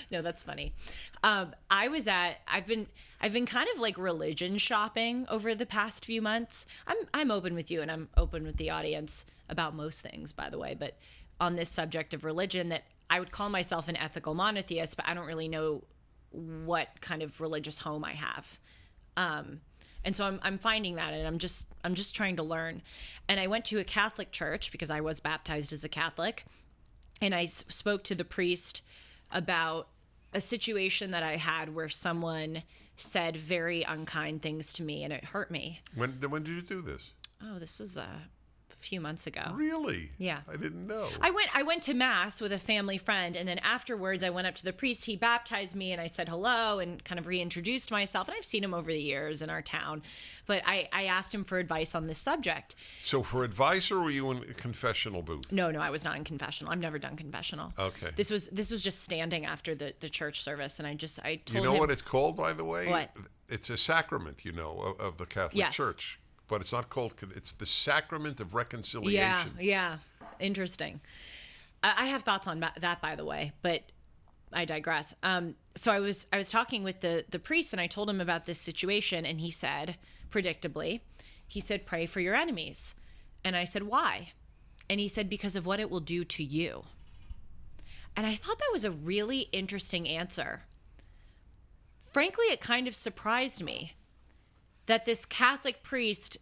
[SPEAKER 2] No, that's funny. I've been kind of like religion shopping over the past few months. I'm open with you and I'm open with the audience about most things, by the way, but on this subject of religion, that I would call myself an ethical monotheist, but I don't really know what kind of religious home I have. And so I'm finding that, and I'm just trying to learn. And I went to a Catholic church because I was baptized as a Catholic, and I spoke to the priest about a situation that I had where someone said very unkind things to me, and it hurt me.
[SPEAKER 1] When did you do this?
[SPEAKER 2] Oh, this was a few months ago.
[SPEAKER 1] Really?
[SPEAKER 2] Yeah.
[SPEAKER 1] I didn't know.
[SPEAKER 2] I went to mass with a family friend, and then afterwards I went up to the priest. He baptized me, and I said hello and kind of reintroduced myself. And I've seen him over the years in our town, but I asked him for advice on this subject.
[SPEAKER 1] So for advice, or were you in a confessional booth?
[SPEAKER 2] No, I was not in confessional. I've never done confessional.
[SPEAKER 1] Okay.
[SPEAKER 2] This was just standing after the church service, and I told him.
[SPEAKER 1] You know what it's called, by the way?
[SPEAKER 2] What?
[SPEAKER 1] It's a sacrament, of the Catholic Church. But it's not called, it's the sacrament of reconciliation.
[SPEAKER 2] Yeah. Interesting. I have thoughts on that, by the way, but I digress. So I was talking with the priest, and I told him about this situation, and he said, predictably, pray for your enemies. And I said, why? And he said, because of what it will do to you. And I thought that was a really interesting answer. Frankly, it kind of surprised me that this Catholic priest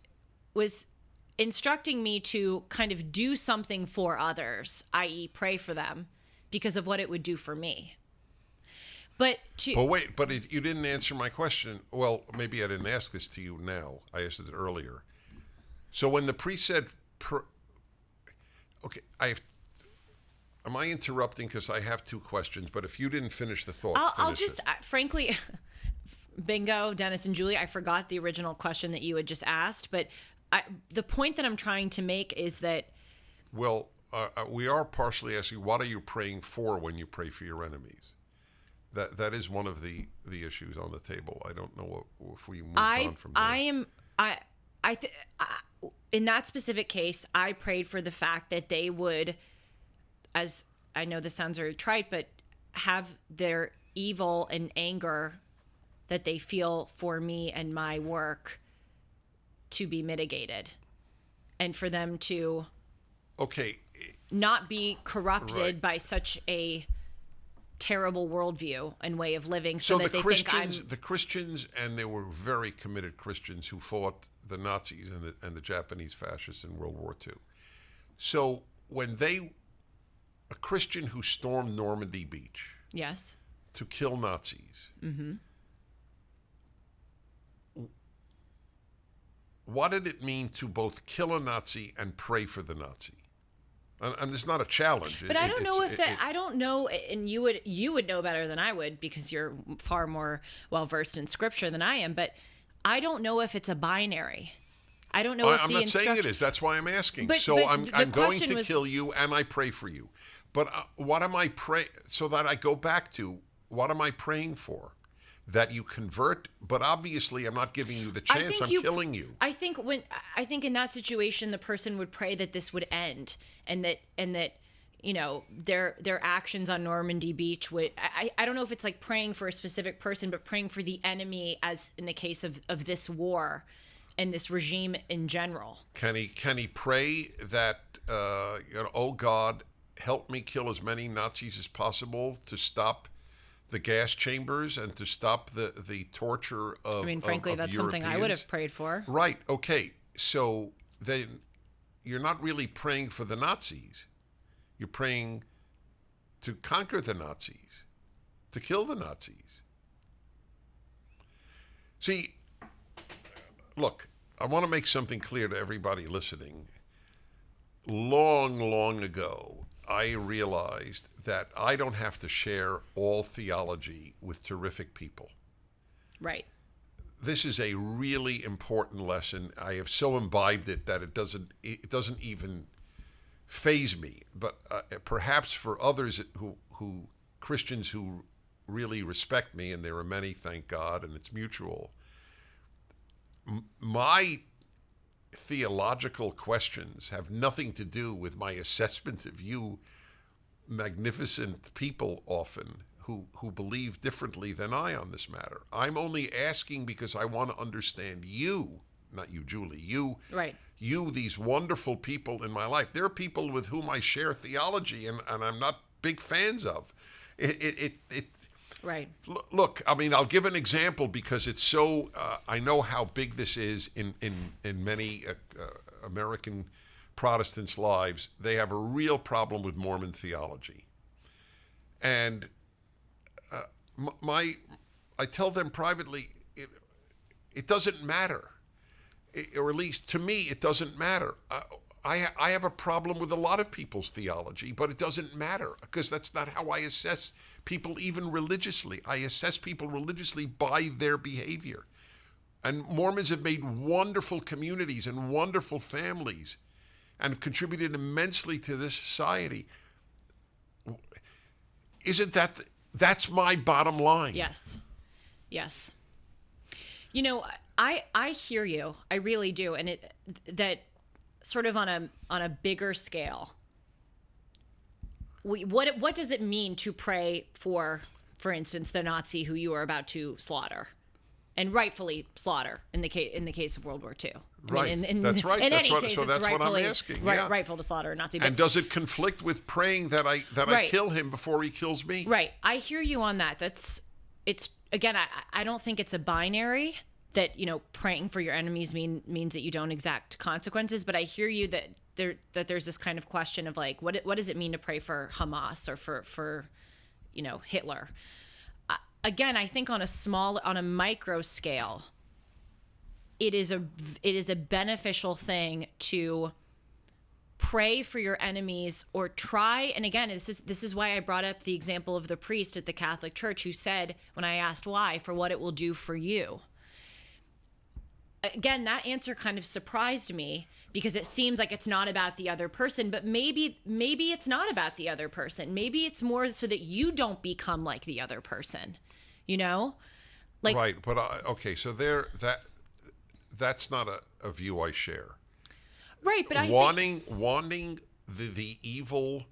[SPEAKER 2] was instructing me to kind of do something for others, i.e. pray for them, because of what it would do for me. But
[SPEAKER 1] wait, you didn't answer my question. Well, maybe I didn't ask this to you now. I asked it earlier. So when the priest said, okay, am I interrupting? Because I have two questions, but if you didn't finish the thought,
[SPEAKER 2] I'll just, frankly, bingo, Dennis and Julie, I forgot the original question that you had just asked, but the point that I'm trying to make is that...
[SPEAKER 1] Well, we are partially asking, what are you praying for when you pray for your enemies? That is one of the issues on the table. I don't know if we moved on from there.
[SPEAKER 2] In that specific case, I prayed for the fact that they would, as I know this sounds very trite, but have their evil and anger that they feel for me and my work to be mitigated, and for them to not be corrupted by such a terrible worldview and way of living, so that
[SPEAKER 1] the Christians, and they were very committed Christians who fought the Nazis and the Japanese fascists in World War II. So when a Christian who stormed Normandy Beach,
[SPEAKER 2] yes,
[SPEAKER 1] to kill Nazis, what did it mean to both kill a Nazi and pray for the Nazi? And it's not a challenge.
[SPEAKER 2] But I don't know if that. I don't know, and you would know better than I would, because you're far more well versed in Scripture than I am. But I don't know if it's a binary. I don't know if
[SPEAKER 1] I'm not saying it is. That's why I'm asking. I'm going to kill you, and I pray for you. But what am I praying? So that I go back to, what am I praying for? That you convert, but obviously I'm not giving you the chance. I'm killing you.
[SPEAKER 2] I think in that situation, the person would pray that this would end, and that their actions on Normandy Beach would. I don't know if it's like praying for a specific person, but praying for the enemy, as in the case of this war and this regime in general.
[SPEAKER 1] Can he pray that oh God, help me kill as many Nazis as possible to stop the gas chambers and to stop the torture of
[SPEAKER 2] frankly, that's something I would have prayed for.
[SPEAKER 1] Right. Okay. So then you're not really praying for the Nazis. You're praying to conquer the Nazis, to kill the Nazis. See, look, I want to make something clear to everybody listening. Long, long ago, I realized that I don't have to share all theology with terrific people.
[SPEAKER 2] Right.
[SPEAKER 1] This is a really important lesson. I have so imbibed it that it doesn't even faze me. But perhaps for others who Christians who really respect me, and there are many, thank God, and it's mutual. My theological questions have nothing to do with my assessment of you magnificent people often who believe differently than I on this matter. I'm only asking because I want to understand you, not you, Julie, you,
[SPEAKER 2] right.
[SPEAKER 1] You, these wonderful people in my life. There are people with whom I share theology and I'm not big fans of.
[SPEAKER 2] Right.
[SPEAKER 1] Look, I mean, I'll give an example because it's so, I know how big this is in many American Protestants' lives. They have a real problem with Mormon theology. And I tell them privately, it doesn't matter. Or at least to me, it doesn't matter. I have a problem with a lot of people's theology, but it doesn't matter because that's not how I assess people, even religiously. I assess people religiously by their behavior. And Mormons have made wonderful communities and wonderful families and contributed immensely to this society. Isn't that's my bottom line?
[SPEAKER 2] Yes. Yes. You know, I hear you. I really do. And that sort of on a bigger scale, what does it mean to pray for instance, the Nazi who you are about to slaughter? and rightfully slaughter in the case of World War II.
[SPEAKER 1] Right. That's right.
[SPEAKER 2] In
[SPEAKER 1] That's
[SPEAKER 2] any
[SPEAKER 1] what,
[SPEAKER 2] case,
[SPEAKER 1] so
[SPEAKER 2] it's
[SPEAKER 1] that's what I'm
[SPEAKER 2] rightfully
[SPEAKER 1] asking. Yeah.
[SPEAKER 2] rightful to slaughter a Nazi.
[SPEAKER 1] And does it conflict with praying that I kill him before he kills me?
[SPEAKER 2] Right. I hear you on that. It's again. I don't think it's a binary that praying for your enemies means that you don't exact consequences. But I hear you that there's this kind of question of like what does it mean to pray for Hamas or for Hitler? Again, I think on a micro scale, it is a beneficial thing to pray for your enemies or try. And again, this is why I brought up the example of the priest at the Catholic Church who said, when I asked why, for what it will do for you. Again, that answer kind of surprised me because it seems like it's not about the other person, but maybe it's not about the other person. Maybe it's more so that you don't become like the other person, Like,
[SPEAKER 1] right, but okay, so that's not a view I share.
[SPEAKER 2] Right, but
[SPEAKER 1] wanting the evil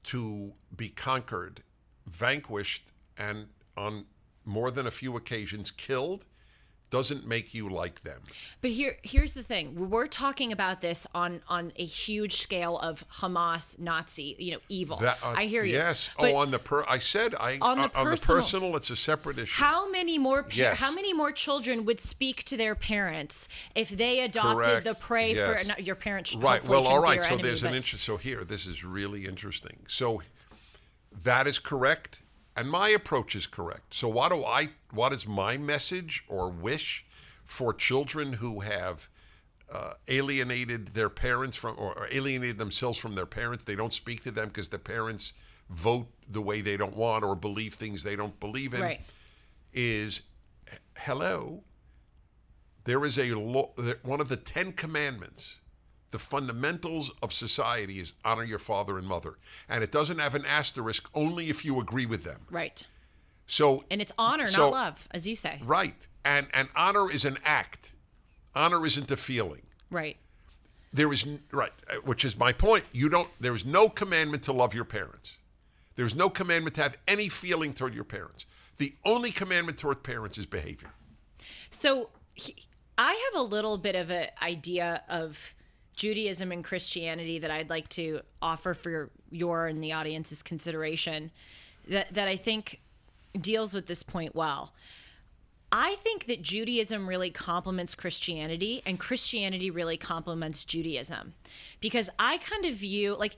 [SPEAKER 1] to be conquered, vanquished, and on more than a few occasions killed doesn't make you like them.
[SPEAKER 2] But here's the thing. We're talking about this on a huge scale of Hamas, Nazi, evil. I hear you.
[SPEAKER 1] Yes. On the personal, it's a separate issue.
[SPEAKER 2] How many more children would speak to their parents if they adopted the pray for your parents?
[SPEAKER 1] Right. Well, all right. So
[SPEAKER 2] enemy,
[SPEAKER 1] there's an interest. So here, this is really interesting. So that is correct. And my approach is correct. So what is my message or wish for children who have alienated their parents or alienated themselves from their parents? They don't speak to them because the parents vote the way they don't want or believe things they don't believe in.
[SPEAKER 2] Right.
[SPEAKER 1] Is, hello, there is one of the 10 commandments. The fundamentals of society is honor your father and mother. And it doesn't have an asterisk only if you agree with them.
[SPEAKER 2] Right.
[SPEAKER 1] And
[SPEAKER 2] it's honor, not love, as you say.
[SPEAKER 1] Right. And honor is an act. Honor isn't a feeling.
[SPEAKER 2] Right.
[SPEAKER 1] Which is my point. There is no commandment to love your parents. There's no commandment to have any feeling toward your parents. The only commandment toward parents is behavior.
[SPEAKER 2] So I have a little bit of an idea of Judaism and Christianity that I'd like to offer for your and the audience's consideration that I think deals with this point well. I think that Judaism really complements Christianity and Christianity really complements Judaism, because I kind of view, like,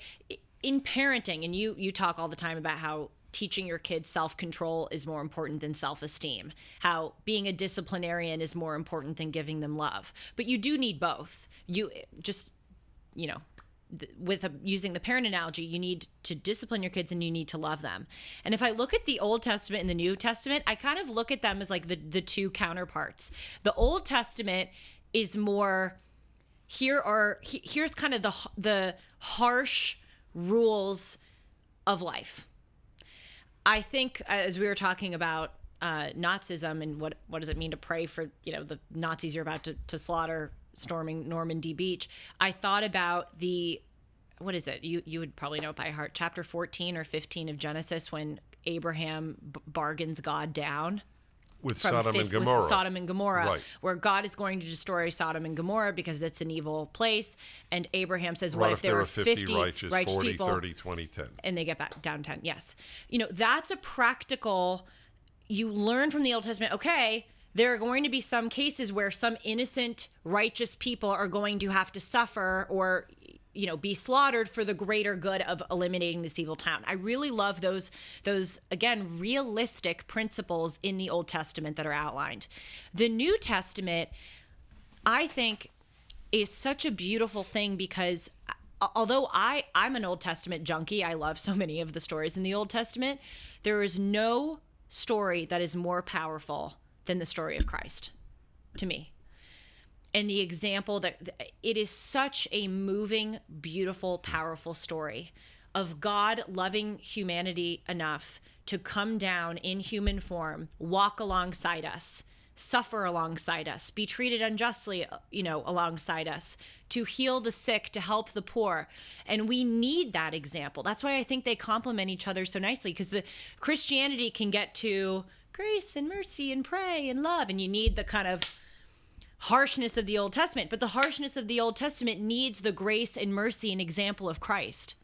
[SPEAKER 2] in parenting, and you talk all the time about how teaching your kids self-control is more important than self-esteem, how being a disciplinarian is more important than giving them love. But you do need both. Using the parent analogy, you need to discipline your kids and you need to love them. And if I look at the Old Testament and the New Testament, I kind of look at them as like the two counterparts. The Old Testament is more, here's kind of the harsh rules of life. I think, as we were talking about Nazism and what does it mean to pray for the Nazis you're about to slaughter storming Normandy Beach, I thought about what is it? You would probably know it by heart. Chapter 14 or 15 of Genesis, when Abraham bargains God down.
[SPEAKER 1] With Sodom and Gomorrah.
[SPEAKER 2] Right. Where God is going to destroy Sodom and Gomorrah because it's an evil place. And Abraham says, what if there are 50 righteous 40, people,
[SPEAKER 1] 30, 20, 10.
[SPEAKER 2] And they get back down 10. Yes. That's a practical, you learn from the Old Testament, okay, there are going to be some cases where some innocent, righteous people are going to have to suffer or, be slaughtered for the greater good of eliminating this evil town. I really love those again, realistic principles in the Old Testament that are outlined. The New Testament, I think, is such a beautiful thing because although I'm an Old Testament junkie, I love so many of the stories in the Old Testament, there is no story that is more powerful than the story of Christ, to me. And the example that it is such a moving, beautiful, powerful story of God loving humanity enough to come down in human form, walk alongside us, suffer alongside us, be treated unjustly, alongside us, to heal the sick, to help the poor. And we need that example. That's why I think they complement each other so nicely, because the Christianity can get to grace and mercy and pray and love. And you need the kind of harshness of the Old Testament. But the harshness of the Old Testament needs the grace and mercy and example of Christ.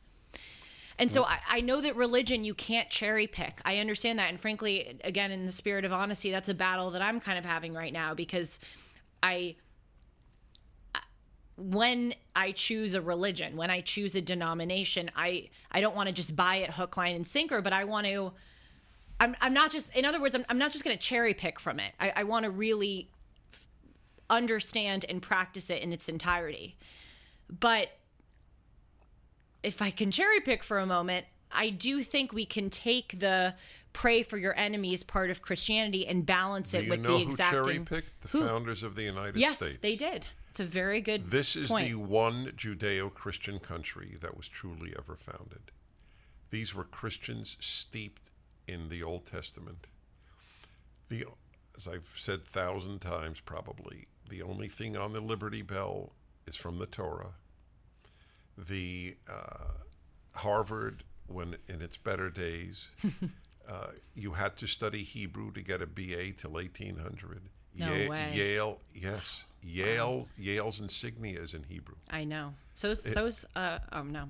[SPEAKER 2] And so I know that religion, you can't cherry pick. I understand that. And frankly, again, in the spirit of honesty, that's a battle that I'm kind of having right now, because when I choose a religion, when I choose a denomination, I don't want to just buy it hook, line, and sinker, but I want to, I'm not just, in other words, I'm not just going to cherry pick from it. I want to really understand and practice it in its entirety. But if I can cherry pick for a moment, I do think we can take the pray for your enemies part of Christianity and balance it with the exacting.
[SPEAKER 1] Who cherry-picked? The founders of the United States.
[SPEAKER 2] Yes, they did. It's a very good point.
[SPEAKER 1] This is the one Judeo-Christian country that was truly ever founded. These were Christians steeped in the Old Testament. As I've said 1,000 times probably, the only thing on the Liberty Bell is from the Torah. The Harvard, when in its better days, you had to study Hebrew to get a BA till 1800.
[SPEAKER 2] No way.
[SPEAKER 1] Yale, yes. Yale's insignia is in Hebrew.
[SPEAKER 2] I know. No,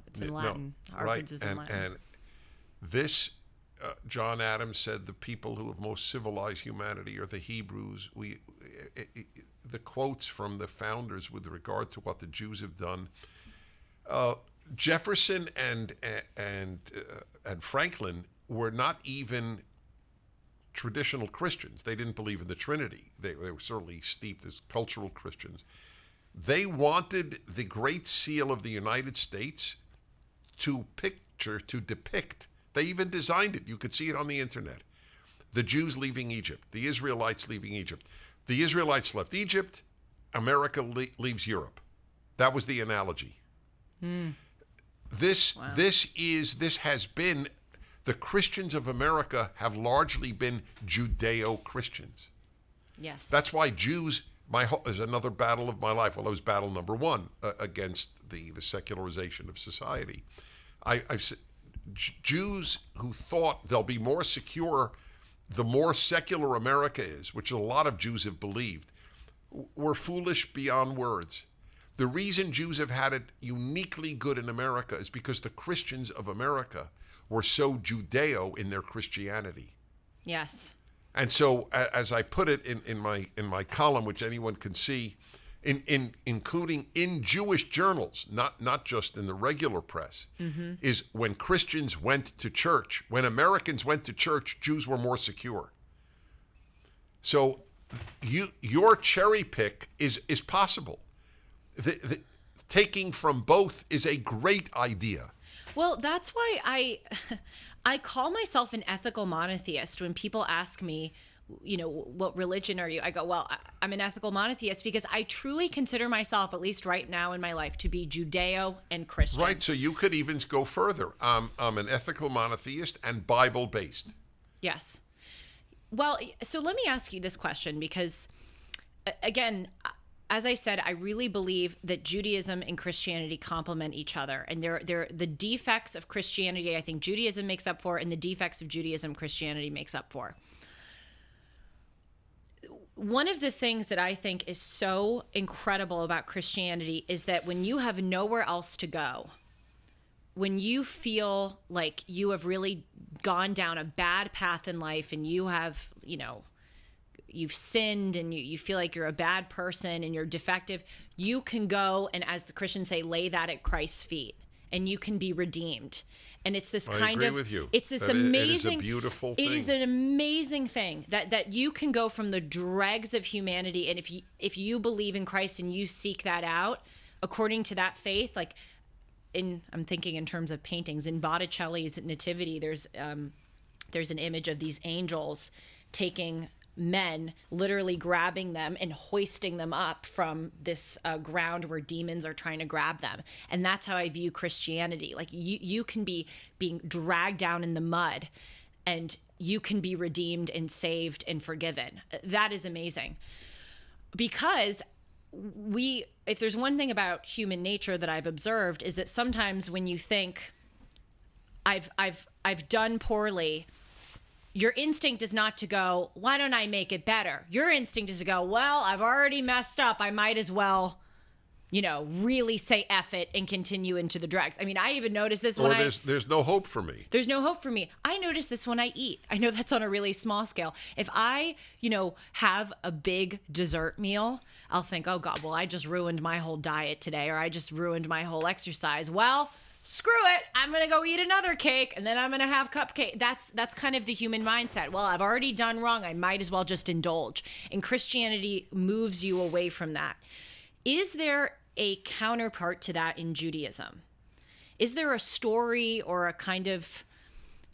[SPEAKER 2] it's in Latin. Harvard's is in Latin.
[SPEAKER 1] And this, John Adams said, the people who have most civilized humanity are the Hebrews. The quotes from the founders with regard to what the Jews have done. Jefferson and Franklin were not even traditional Christians. They didn't believe in the Trinity. They were certainly steeped as cultural Christians. They wanted the Great Seal of the United States to depict. They even designed it. You could see it on the internet. The Jews leaving Egypt, the Israelites leaving Egypt. The Israelites left Egypt, America leaves Europe. That was the analogy. This has been, the Christians of America have largely been Judeo-Christians. Yes. That's why Jews, is another battle of my life. Well, it was battle number one against the secularization of society. I've said Jews who thought they'll be more secure the more secular America is, which a lot of Jews have believed, were foolish beyond words. The reason Jews have had it uniquely good in America is because the Christians of America were so Judeo in their Christianity.
[SPEAKER 2] Yes.
[SPEAKER 1] And so, as I put it in my column, which anyone can see, including in Jewish journals, not just in the regular press, is when Christians went to church, when Americans went to church, Jews were more secure. So, your cherry pick is possible. Taking from both is a great idea.
[SPEAKER 2] Well, that's why I call myself an ethical monotheist. When people ask me, what religion are you? I go, well, I'm an ethical monotheist because I truly consider myself, at least right now in my life, to be Judeo and Christian.
[SPEAKER 1] Right. So you could even go further. I'm an ethical monotheist and Bible-based.
[SPEAKER 2] Yes. Well, so let me ask you this question because, again, as I said, I really believe that Judaism and Christianity complement each other. And they're the defects of Christianity, I think Judaism makes up for, and the defects of Judaism, Christianity makes up for. One of the things that I think is so incredible about Christianity is that when you have nowhere else to go, when you feel like you have really gone down a bad path in life and you have, you've sinned and you feel like you're a bad person and you're defective, you can go and, as the Christians say, lay that at Christ's feet and you can be redeemed. And it's this kind of,
[SPEAKER 1] with you.
[SPEAKER 2] It's this amazing,
[SPEAKER 1] it is a beautiful thing.
[SPEAKER 2] It is an amazing thing that you can go from the dregs of humanity. And if you believe in Christ and you seek that out, according to that faith, I'm thinking in terms of paintings, in Botticelli's Nativity, there's an image of these angels taking men, literally grabbing them and hoisting them up from this ground where demons are trying to grab them. And that's how I view Christianity. Like you can be being dragged down in the mud and you can be redeemed and saved and forgiven. That is amazing. Because if there's one thing about human nature that I've observed is that sometimes when you think I've done poorly, your instinct is not to go, why don't I make it better? Your instinct is to go, well, I've already messed up. I might as well, really say F it and continue into the drugs. I mean, I even noticed this when
[SPEAKER 1] there's no hope for me.
[SPEAKER 2] There's no hope for me. I notice this when I eat. I know that's on a really small scale. If I, have a big dessert meal, I'll think, oh God, well, I just ruined my whole diet today, or I just ruined my whole exercise. Well, screw it. I'm going to go eat another cake, and then I'm going to have cupcake. That's kind of the human mindset. Well, I've already done wrong. I might as well just indulge. And Christianity moves you away from that. Is there a counterpart to that in Judaism? Is there a story or a kind of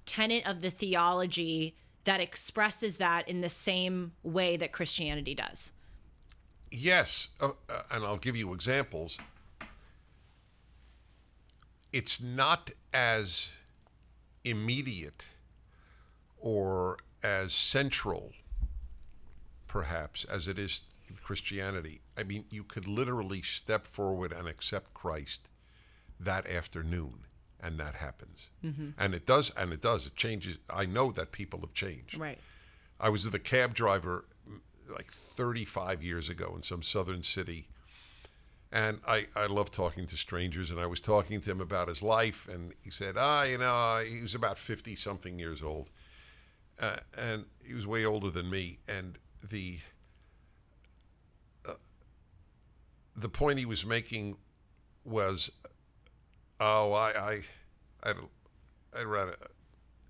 [SPEAKER 2] tenet of the theology that expresses that in the same way that Christianity does?
[SPEAKER 1] Yes, and I'll give you examples. It's not as immediate or as central, perhaps, as it is in Christianity. I mean, you could literally step forward and accept Christ that afternoon, and that happens. Mm-hmm. And it does. It changes. I know that people have changed.
[SPEAKER 2] Right.
[SPEAKER 1] I was the cab driver like 35 years ago in some southern city. And I love talking to strangers, and I was talking to him about his life, and he said, he was about 50-something years old, and he was way older than me, and the point he was making was, I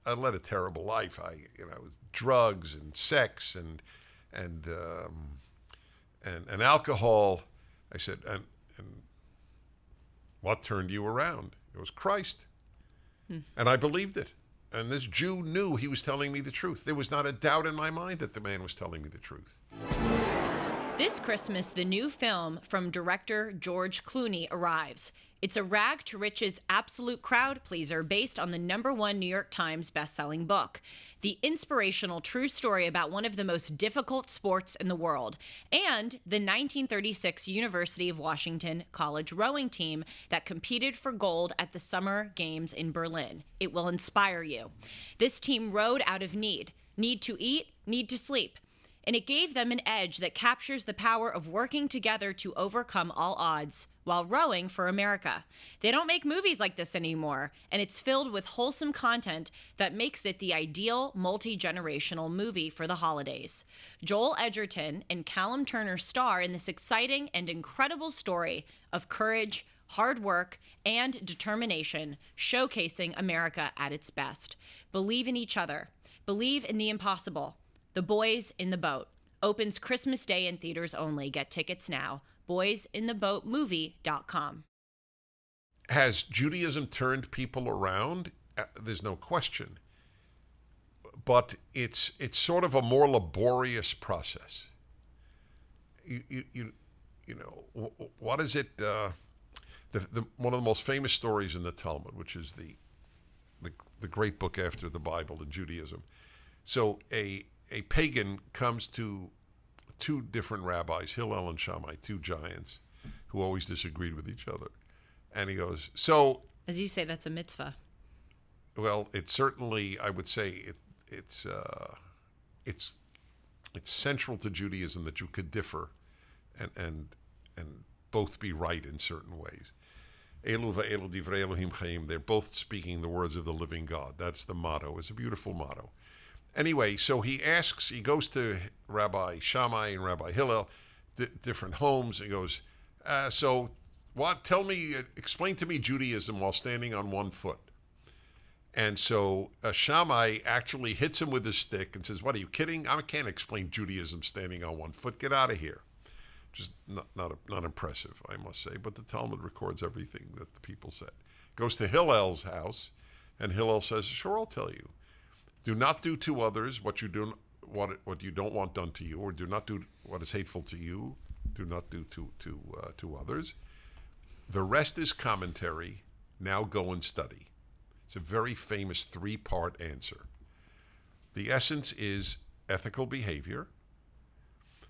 [SPEAKER 1] led a terrible life. It was drugs and sex and alcohol. I said, and what turned you around? It was Christ. And I believed it. And this Jew knew he was telling me the truth. There was not a doubt in my mind that the man was telling me the truth.
[SPEAKER 2] This Christmas, the new film from director George Clooney arrives. It's a rag to riches absolute crowd pleaser based on the #1 New York Times bestselling book. The inspirational true story about one of the most difficult sports in the world, and the 1936 University of Washington college rowing team that competed for gold at the Summer Games in Berlin. It will inspire you. This team rowed out of need to eat, need to sleep. And it gave them an edge that captures the power of working together to overcome all odds while rowing for America. They don't make movies like this anymore, and it's filled with wholesome content that makes it the ideal multi-generational movie for the holidays. Joel Edgerton and Callum Turner star in this exciting and incredible story of courage, hard work, and determination, showcasing America at its best. Believe in each other. Believe in the impossible. The Boys in the Boat opens Christmas Day in theaters only. Get tickets now. boysintheboatmovie.com.
[SPEAKER 1] Has Judaism turned people around? There's no question. But it's sort of a more laborious process. What is it? One of the most famous stories in the Talmud, which is the great book after the Bible in Judaism. So a pagan comes to two different rabbis, Hillel and Shammai, two giants who always disagreed with each other. And he goes, so...
[SPEAKER 2] As you say, that's a mitzvah.
[SPEAKER 1] Well, it's certainly, I would say, it's central to Judaism that you could differ and both be right in certain ways. Elu va'elu divrei Elohim chaim, they're both speaking the words of the living God. That's the motto. It's a beautiful motto. Anyway, so he goes to Rabbi Shammai and Rabbi Hillel, different homes, and goes, so what, explain to me Judaism while standing on one foot. And so Shammai actually hits him with his stick and says, what, are you kidding? I can't explain Judaism standing on one foot. Get out of here. Just not impressive, I must say. But the Talmud records everything that the people said. Goes to Hillel's house, and Hillel says, sure, I'll tell you. Do not do to others what you don't want done to you, or do not do what is hateful to you. Do not do to others. The rest is commentary. Now go and study. It's a very famous 3-part answer. The essence is ethical behavior.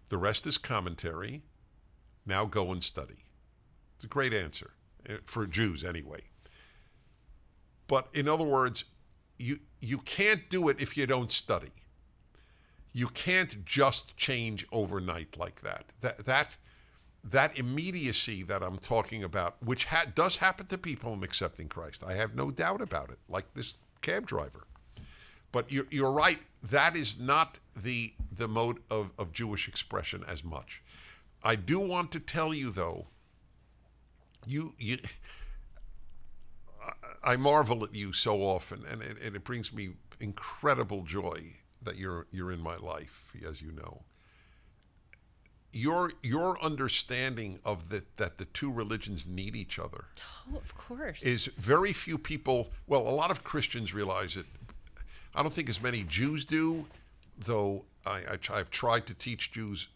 [SPEAKER 1] The rest is commentary. Now go and study. It's a great answer for Jews anyway. But in other words, you can't do it if you don't study. You can't just change overnight like that. That immediacy that I'm talking about, which does happen to people in accepting Christ, I have no doubt about it, like this cab driver. But you're right, that is not the mode of Jewish expression as much. I do want to tell you, though, I marvel at you so often, and it brings me incredible joy that you're in my life, as you know. Your understanding of that the two religions need each other.
[SPEAKER 2] Oh, of course.
[SPEAKER 1] Is very few people, well, a lot of Christians realize it. I don't think as many Jews do, though I've tried to teach Jews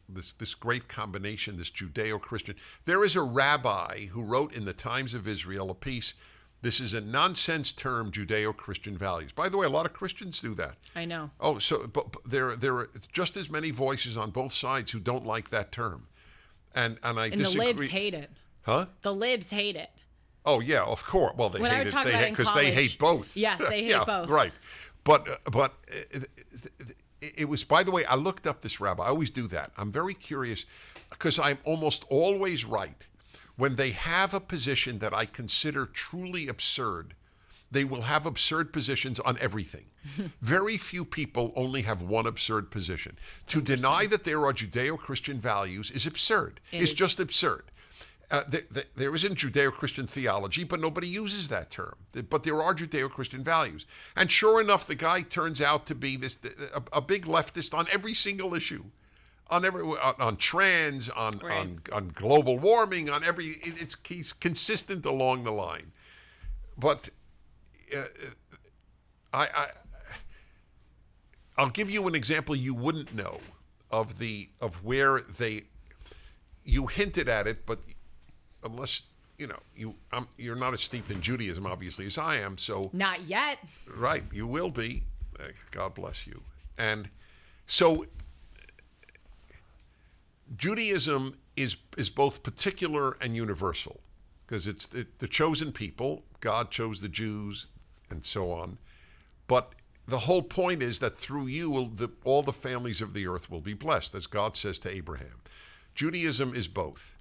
[SPEAKER 1] this great combination, this Judeo-Christian. There is a rabbi who wrote in the Times of Israel a piece. This is a nonsense term, Judeo-Christian values. By the way, a lot of Christians do that.
[SPEAKER 2] I know.
[SPEAKER 1] Oh, so but there are just as many voices on both sides who don't like that term, and I disagree.
[SPEAKER 2] And the libs hate it.
[SPEAKER 1] Huh?
[SPEAKER 2] The libs hate it.
[SPEAKER 1] Oh yeah, of course. Well, they hate it because they hate both.
[SPEAKER 2] Yes, they hate both.
[SPEAKER 1] Right. But it was. By the way, I looked up this rabbi. I always do that. I'm very curious because I'm almost always right. When they have a position that I consider truly absurd, they will have absurd positions on everything. Very few people only have one absurd position. To deny that there are Judeo-Christian values is absurd. It's just absurd. There isn't Judeo-Christian theology, but nobody uses that term. But there are Judeo-Christian values. And sure enough, the guy turns out to be a big leftist on every single issue. On trans, on global warming, on every, he's consistent along the line. But I'll give you an example you wouldn't know of where you hinted at it, but unless you're not as steeped in Judaism obviously as I am, so
[SPEAKER 2] not yet.
[SPEAKER 1] Right, you will be. God bless you. And so Judaism is both particular and universal because it's the chosen people. God chose the Jews and so on. But the whole point is that through you, all the families of the earth will be blessed, as God says to Abraham. Judaism is both.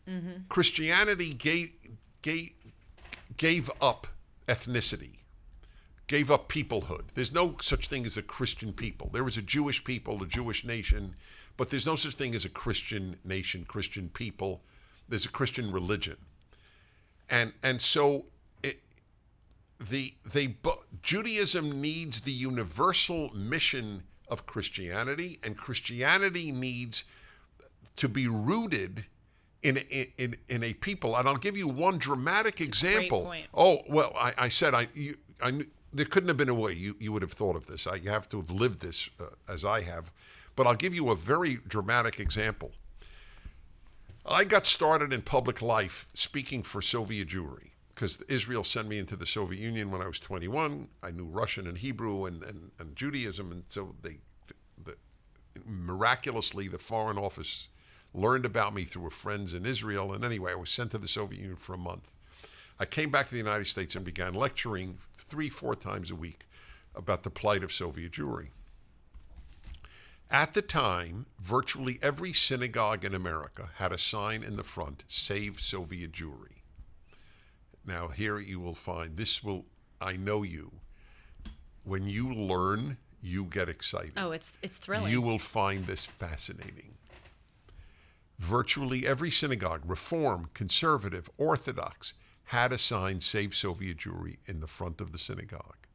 [SPEAKER 1] Mm-hmm. Christianity gave up ethnicity, gave up peoplehood. There's no such thing as a Christian people. There was a Jewish people, a Jewish nation, but there's no such thing as a Christian nation, Christian people. There's a Christian religion. And so Judaism needs the universal mission of Christianity, and Christianity needs to be rooted in a people. And I'll give you one dramatic example.
[SPEAKER 2] Great point.
[SPEAKER 1] Oh, well, I said there couldn't have been a way you would have thought of this. You have to have lived this as I have. But I'll give you a very dramatic example. I got started in public life speaking for Soviet Jewry because Israel sent me into the Soviet Union when I was 21. I knew Russian and Hebrew and Judaism, and so miraculously the Foreign Office learned about me through friends in Israel. And anyway, I was sent to the Soviet Union for a month. I came back to the United States and began lecturing 3-4 times a week about the plight of Soviet Jewry. At the time, virtually every synagogue in America had a sign in the front, "Save Soviet Jewry." Now here you will find, I know you. When you learn, you get excited.
[SPEAKER 2] Oh, it's thrilling.
[SPEAKER 1] You will find this fascinating. Virtually every synagogue, Reform, Conservative, Orthodox, had a sign, "Save Soviet Jewry," in the front of the synagogue.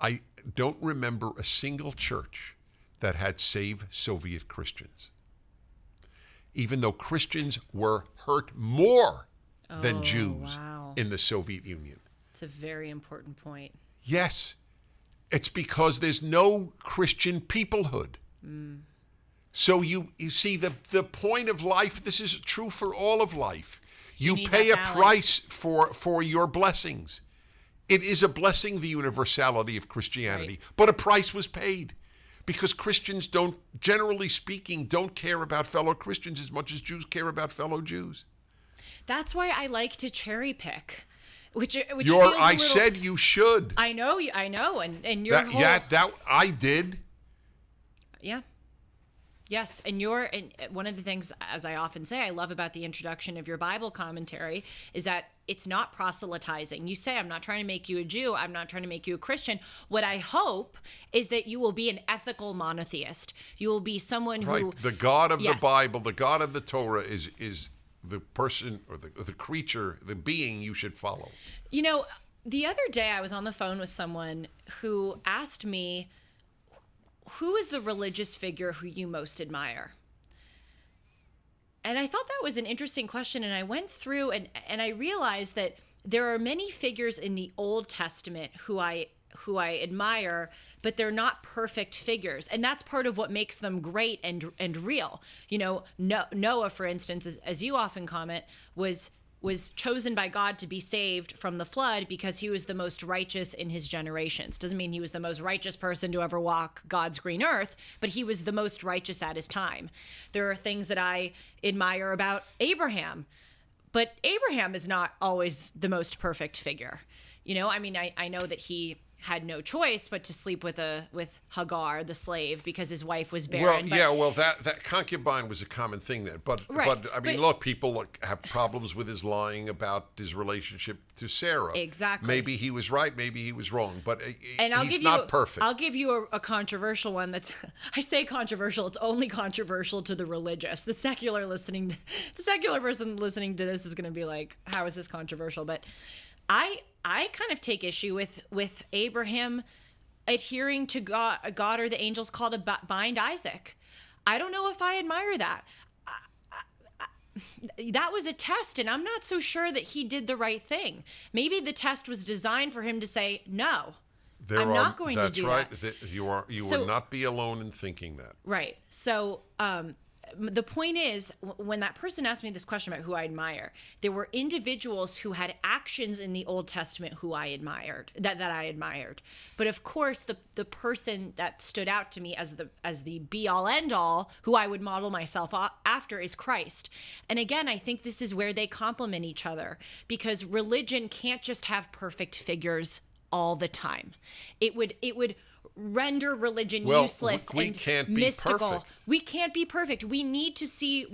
[SPEAKER 1] I don't remember a single church that had "Save Soviet Christians," even though Christians were hurt more than Jews in the Soviet Union.
[SPEAKER 2] It's a very important point.
[SPEAKER 1] Yes. It's because there's no Christian peoplehood. Mm. So you see the point of life, this is true for all of life. You pay a price for your blessings. It is a blessing, the universality of Christianity, right. But a price was paid. Because Christians generally speaking, don't care about fellow Christians as much as Jews care about fellow Jews.
[SPEAKER 2] That's why I like to cherry pick which feels
[SPEAKER 1] I said you should.
[SPEAKER 2] I know, and your whole,
[SPEAKER 1] that I did.
[SPEAKER 2] Yeah. Yes, and one of the things, as I often say, I love about the introduction of your Bible commentary is that it's not proselytizing. You say, I'm not trying to make you a Jew. I'm not trying to make you a Christian. What I hope is that you will be an ethical monotheist. You will be someone who...
[SPEAKER 1] Right. The God of the Bible, the God of the Torah is the person or the creature, the being you should follow.
[SPEAKER 2] You know, the other day I was on the phone with someone who asked me, who is the religious figure who you most admire? And I thought that was an interesting question. And I went through and I realized that there are many figures in the Old Testament who I admire, but they're not perfect figures. And that's part of what makes them great and real. You know, Noah, for instance, as you often comment, was chosen by God to be saved from the flood because he was the most righteous in his generations. Doesn't mean he was the most righteous person to ever walk God's green earth, but he was the most righteous at his time. There are things that I admire about Abraham, but Abraham is not always the most perfect figure. You know, I mean, I know that he had no choice but to sleep with Hagar, the slave, because his wife was barren.
[SPEAKER 1] That concubine was a common thing then. But I mean, look, people have problems with his lying about his relationship to Sarah.
[SPEAKER 2] Exactly.
[SPEAKER 1] Maybe he was right, maybe he was wrong, but he's
[SPEAKER 2] not
[SPEAKER 1] perfect.
[SPEAKER 2] I'll give you a controversial one that's, I say controversial, it's only controversial to the religious. The secular person listening to this is going to be like, how is this controversial? But I kind of take issue with Abraham adhering to God or the angels called to bind Isaac. I don't know if I admire that. That was a test, and I'm not so sure that he did the right thing. Maybe the test was designed for him to say, no, I'm not going to do that.
[SPEAKER 1] That's right. You will not be alone in thinking that.
[SPEAKER 2] Right. So the point is, when that person asked me this question about who I admire, there were individuals who had actions in the Old Testament who I admired, that I admired. But of course, the person that stood out to me as the be all end all, who I would model myself after, is Christ. And again, I think this is where they complement each other, because religion can't just have perfect figures all the time. It would render religion useless and mystical. We can't be perfect. We need to see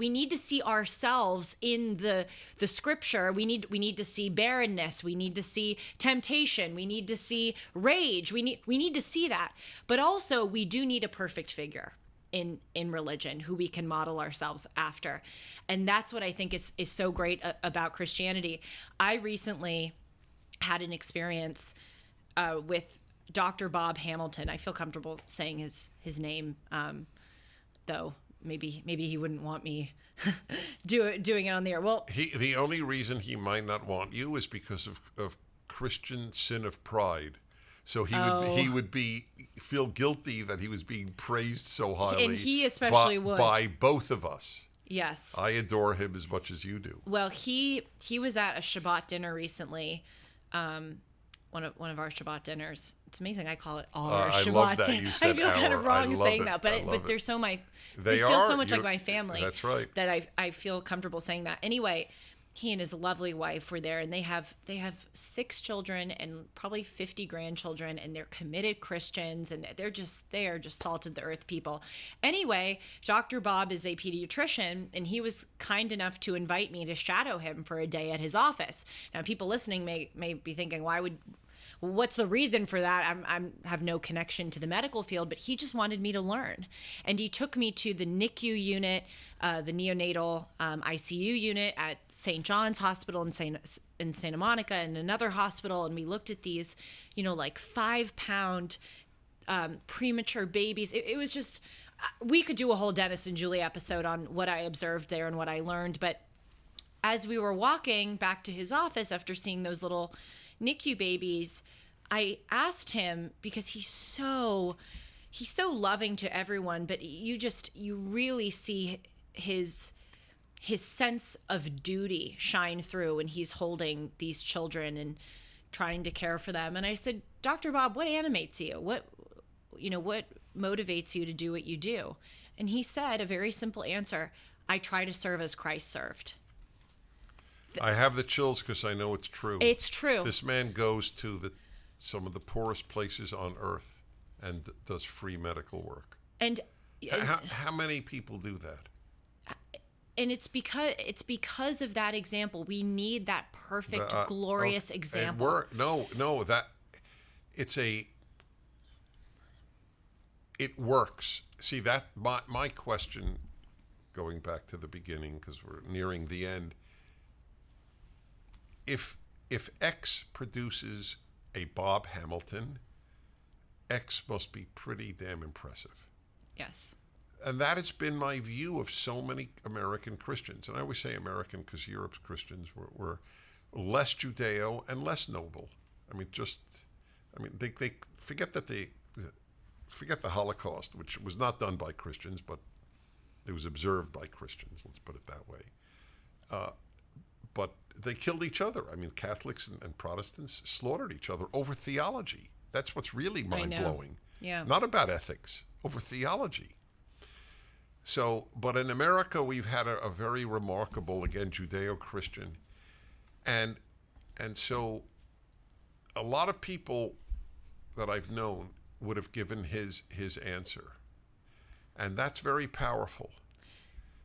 [SPEAKER 2] ourselves in the scripture. We need to see barrenness. We need to see temptation. We need to see rage. We need to see that. But also we do need a perfect figure in religion who we can model ourselves after. And that's what I think is so great about Christianity. I recently had an experience with Dr. Bob Hamilton. I feel comfortable saying his name, though maybe he wouldn't want me doing it on the air. Well,
[SPEAKER 1] the only reason he might not want you is because of Christian sin of pride. So he would feel guilty that he was being praised so highly,
[SPEAKER 2] and he especially would,
[SPEAKER 1] by both of us.
[SPEAKER 2] Yes,
[SPEAKER 1] I adore him as much as you do.
[SPEAKER 2] Well, he was at a Shabbat dinner recently. One of our Shabbat dinners. It's amazing. I call it our Shabbat.
[SPEAKER 1] I love that you said
[SPEAKER 2] I feel kind of wrong saying that, but they're so they feel so much like my family.
[SPEAKER 1] That's right.
[SPEAKER 2] That I feel comfortable saying that. Anyway, he and his lovely wife were there, and they have 6 children and probably 50 grandchildren, and they're committed Christians, and they are just salt of the earth people. Anyway, Dr. Bob is a pediatrician, and he was kind enough to invite me to shadow him for a day at his office. Now, people listening may be thinking, what's the reason for that? I have no connection to the medical field, but he just wanted me to learn. And he took me to the NICU unit, the neonatal ICU unit at St. John's Hospital in Santa Monica, and another hospital. And we looked at these, like 5-pound premature babies. It was just, we could do a whole Dennis and Julie episode on what I observed there and what I learned. But as we were walking back to his office after seeing those little NICU babies, I asked him, because he's so loving to everyone, but you really see his sense of duty shine through when he's holding these children and trying to care for them. And I said, Dr. Bob, what animates you? What motivates you to do what you do? And he said a very simple answer: I try to serve as Christ served.
[SPEAKER 1] I have the chills because I know it's true.
[SPEAKER 2] It's true.
[SPEAKER 1] This man goes to some of the poorest places on earth and does free medical work.
[SPEAKER 2] And
[SPEAKER 1] how many people do that?
[SPEAKER 2] And it's because of that example. We need that perfect, glorious example.
[SPEAKER 1] It works. See, that my question, going back to the beginning because we're nearing the end. If X produces a Bob Hamilton, X must be pretty damn impressive.
[SPEAKER 2] Yes.
[SPEAKER 1] And that has been my view of so many American Christians. And I always say American because Europe's Christians were less Judeo and less noble. They forget the Holocaust, which was not done by Christians, but it was observed by Christians, let's put it that way. But they killed each other. Catholics and Protestants slaughtered each other over theology. That's what's really mind-blowing.
[SPEAKER 2] Yeah.
[SPEAKER 1] Not about ethics, over theology. So, but in America, we've had a very remarkable, again, Judeo-Christian. And so a lot of people that I've known would have given his answer. And that's very powerful.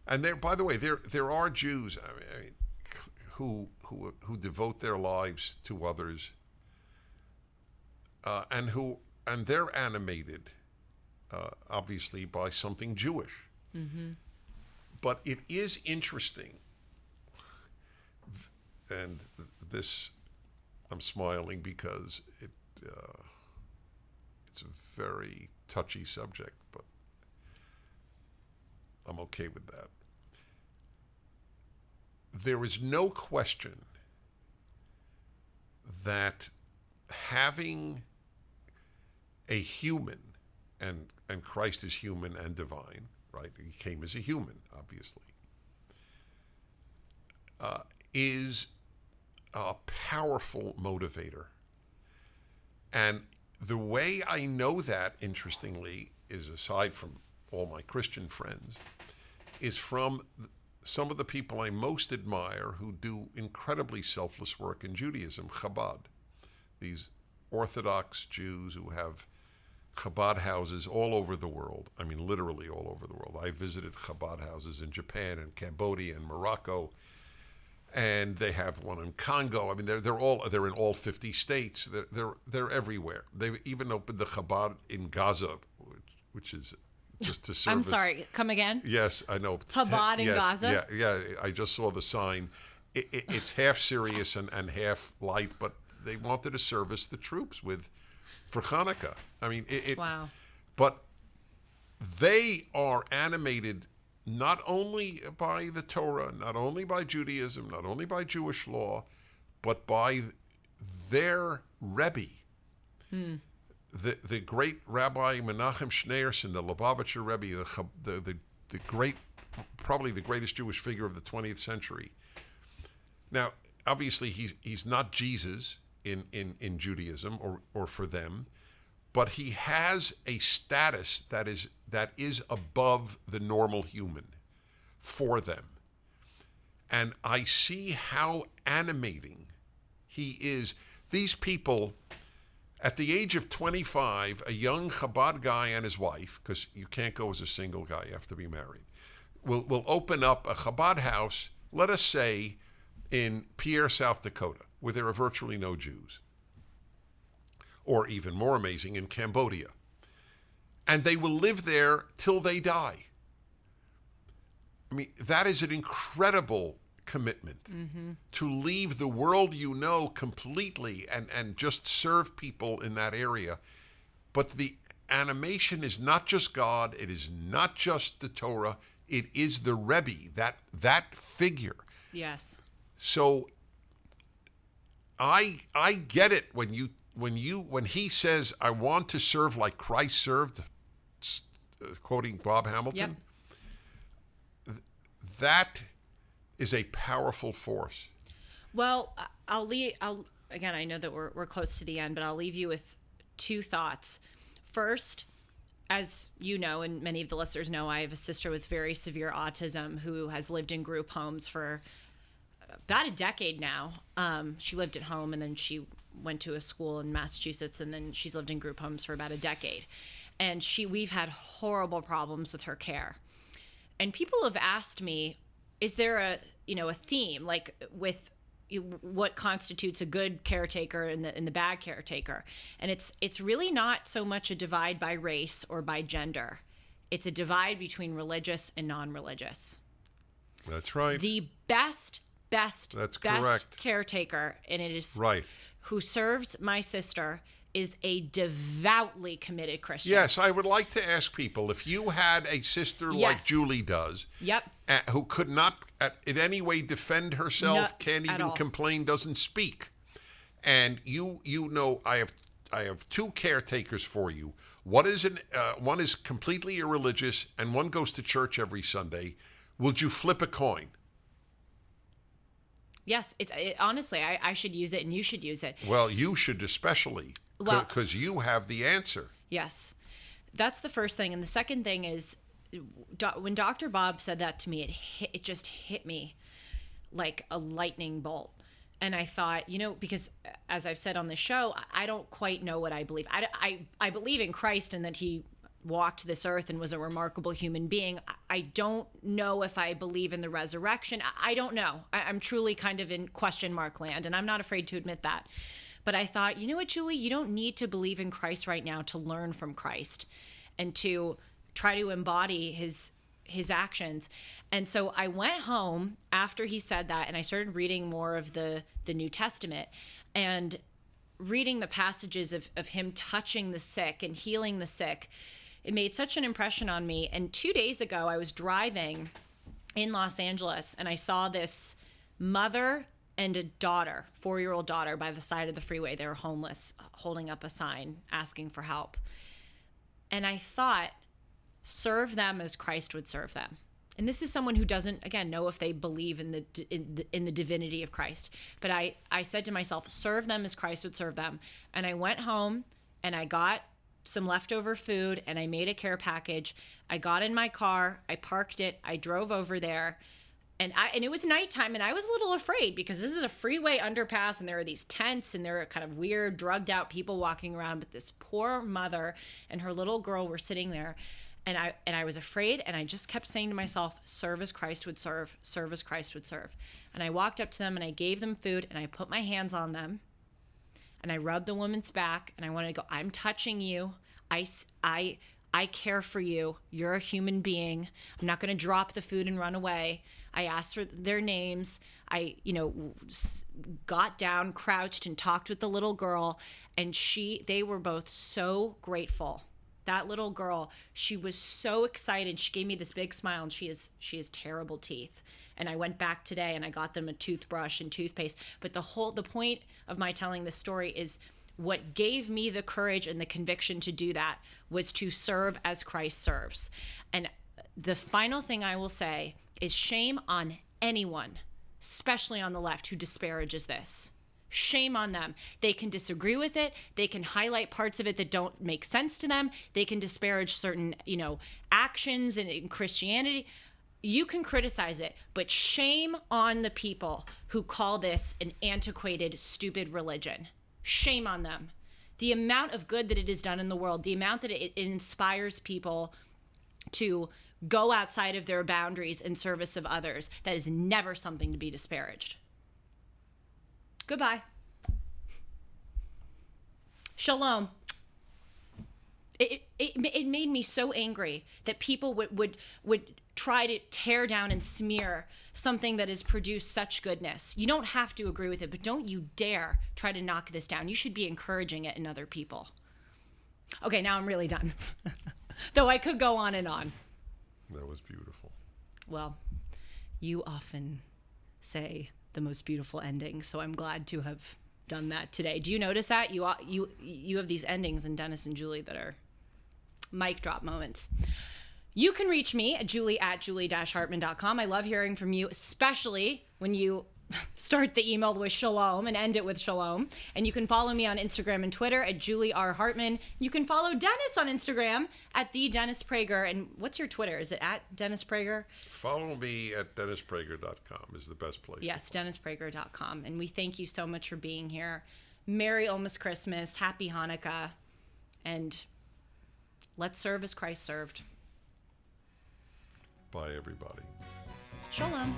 [SPEAKER 1] And by the way, there are Jews who devote their lives to others, and they're animated, obviously, by something Jewish. Mm-hmm. But it is interesting, and this, I'm smiling because it's a very touchy subject, but I'm okay with that. There is no question that having a human, and Christ is human and divine, right? He came as a human, obviously, is a powerful motivator. And the way I know that, interestingly, is aside from all my Christian friends, is from some of the people I most admire who do incredibly selfless work in Judaism, Chabad. These Orthodox Jews who have Chabad houses all over the world. Literally all over the world. I visited Chabad houses in Japan and Cambodia and Morocco, and they have one in Congo. They're in all 50 states. They're everywhere. They've even opened the Chabad in Gaza, which is just to service.
[SPEAKER 2] I'm sorry, come again?
[SPEAKER 1] Yes, I know.
[SPEAKER 2] Chabad in Gaza?
[SPEAKER 1] Yeah, I just saw the sign. It's half serious and half light, but they wanted to service the troops for Hanukkah.
[SPEAKER 2] Wow.
[SPEAKER 1] But they are animated not only by the Torah, not only by Judaism, not only by Jewish law, but by their Rebbe. The great Rabbi Menachem Schneerson, the Lubavitcher Rebbe, the great, probably the greatest Jewish figure of the 20th century. Now, obviously, he's not Jesus in Judaism or for them, but he has a status that is above the normal human for them. And I see how animating he is. These people, at the age of 25, a young Chabad guy and his wife, because you can't go as a single guy, you have to be married, will open up a Chabad house, let us say, in Pierre, South Dakota, where there are virtually no Jews. Or even more amazing, in Cambodia. And they will live there till they die. That is an incredible commitment to leave the world you know completely and just serve people in that area. But the animation is not just God, it is not just the Torah, it is the Rebbe, that figure.
[SPEAKER 2] Yes.
[SPEAKER 1] So I get it when he says, I want to serve like Christ served, quoting Bob Hamilton. Yep. That is a powerful force.
[SPEAKER 2] Well, again, I know that we're close to the end, but I'll leave you with two thoughts. First, as you know, and many of the listeners know, I have a sister with very severe autism who has lived in group homes for about a decade now. She lived at home, and then she went to a school in Massachusetts, and then she's lived in group homes for about a decade. And we've had horrible problems with her care. And people have asked me, is there a theme, like with what constitutes a good caretaker and the bad caretaker? And it's really not so much a divide by race or by gender. It's a divide between religious and non-religious.
[SPEAKER 1] That's right.
[SPEAKER 2] The best
[SPEAKER 1] That's correct.
[SPEAKER 2] caretaker, and it is
[SPEAKER 1] right,
[SPEAKER 2] who serves my sister, is a devoutly committed Christian.
[SPEAKER 1] Yes, I would like to ask people, if you had a sister like Julie does,
[SPEAKER 2] yep,
[SPEAKER 1] who could not in any way defend herself, can't even
[SPEAKER 2] all.
[SPEAKER 1] complain, doesn't speak, and you know, I have two caretakers for you. One is completely irreligious, and one goes to church every Sunday. Would you flip a coin?
[SPEAKER 2] Yes, honestly, I should use it, and you should use it.
[SPEAKER 1] Well, you should especially, because you have the answer.
[SPEAKER 2] Yes, that's the first thing. And the second thing is, when Dr. Bob said that to me, it just hit me like a lightning bolt. And I thought, because as I've said on the show, I don't quite know what I believe. I believe in Christ and that he walked this earth and was a remarkable human being. I don't know if I believe in the resurrection. I don't know. I'm truly kind of in question mark land, and I'm not afraid to admit that. But I thought, you know what, Julie, you don't need to believe in Christ right now to learn from Christ and to try to embody his actions. And so I went home after he said that, and I started reading more of the New Testament and reading the passages of him touching the sick and healing the sick. It made such an impression on me. And 2 days ago, I was driving in Los Angeles, and I saw this mother and a daughter, 4-year-old daughter, by the side of the freeway. They were homeless, holding up a sign, asking for help. And I thought, serve them as Christ would serve them. And this is someone who doesn't, again, know if they believe in the divinity of Christ. But I said to myself, serve them as Christ would serve them. And I went home, and I got some leftover food, and I made a care package. I got in my car, I parked it, I drove over there, and it was nighttime, and I was a little afraid because this is a freeway underpass, and there are these tents, and there are kind of weird, drugged out people walking around, but this poor mother and her little girl were sitting there, and I was afraid, and I just kept saying to myself, serve as Christ would serve as Christ would serve. And I walked up to them, and I gave them food, and I put my hands on them, and I rubbed the woman's back, and I wanted to go, I'm touching you. I care for you. You're a human being. I'm not going to drop the food and run away. I asked for their names. I, got down, crouched, and talked with the little girl, and they were both so grateful. That little girl, she was so excited. She gave me this big smile, and she has terrible teeth. And I went back today, and I got them a toothbrush and toothpaste. But the point of my telling this story is, what gave me the courage and the conviction to do that was to serve as Christ serves. And the final thing I will say is, shame on anyone, especially on the left, who disparages this. Shame on them. They can disagree with it. They can highlight parts of it that don't make sense to them. They can disparage certain, actions in Christianity. You can criticize it, but shame on the people who call this an antiquated, stupid religion. Shame on them. The amount of good that it has done in the world, the amount that it inspires people to go outside of their boundaries in service of others, that is never something to be disparaged. Goodbye. Shalom. It made me so angry that people would try to tear down and smear something that has produced such goodness. You don't have to agree with it, but don't you dare try to knock this down. You should be encouraging it in other people. Okay, now I'm really done. Though I could go on and on.
[SPEAKER 1] That was beautiful.
[SPEAKER 2] Well, you often say the most beautiful ending, so I'm glad to have done that today. Do you notice that? You have these endings in Dennis and Julie that are mic drop moments. You can reach me at julie@julie-hartman.com. I love hearing from you, especially when you start the email with shalom and end it with shalom. And you can follow me on Instagram and Twitter at Julie R. Hartman. You can follow Dennis on Instagram at the Dennis Prager. And what's your Twitter? Is it at Dennis Prager?
[SPEAKER 1] Follow me at DennisPrager.com is the best place.
[SPEAKER 2] Yes, DennisPrager.com. And we thank you so much for being here. Merry almost Christmas. Happy Hanukkah. And let's serve as Christ served.
[SPEAKER 1] Bye, everybody.
[SPEAKER 2] Shalom.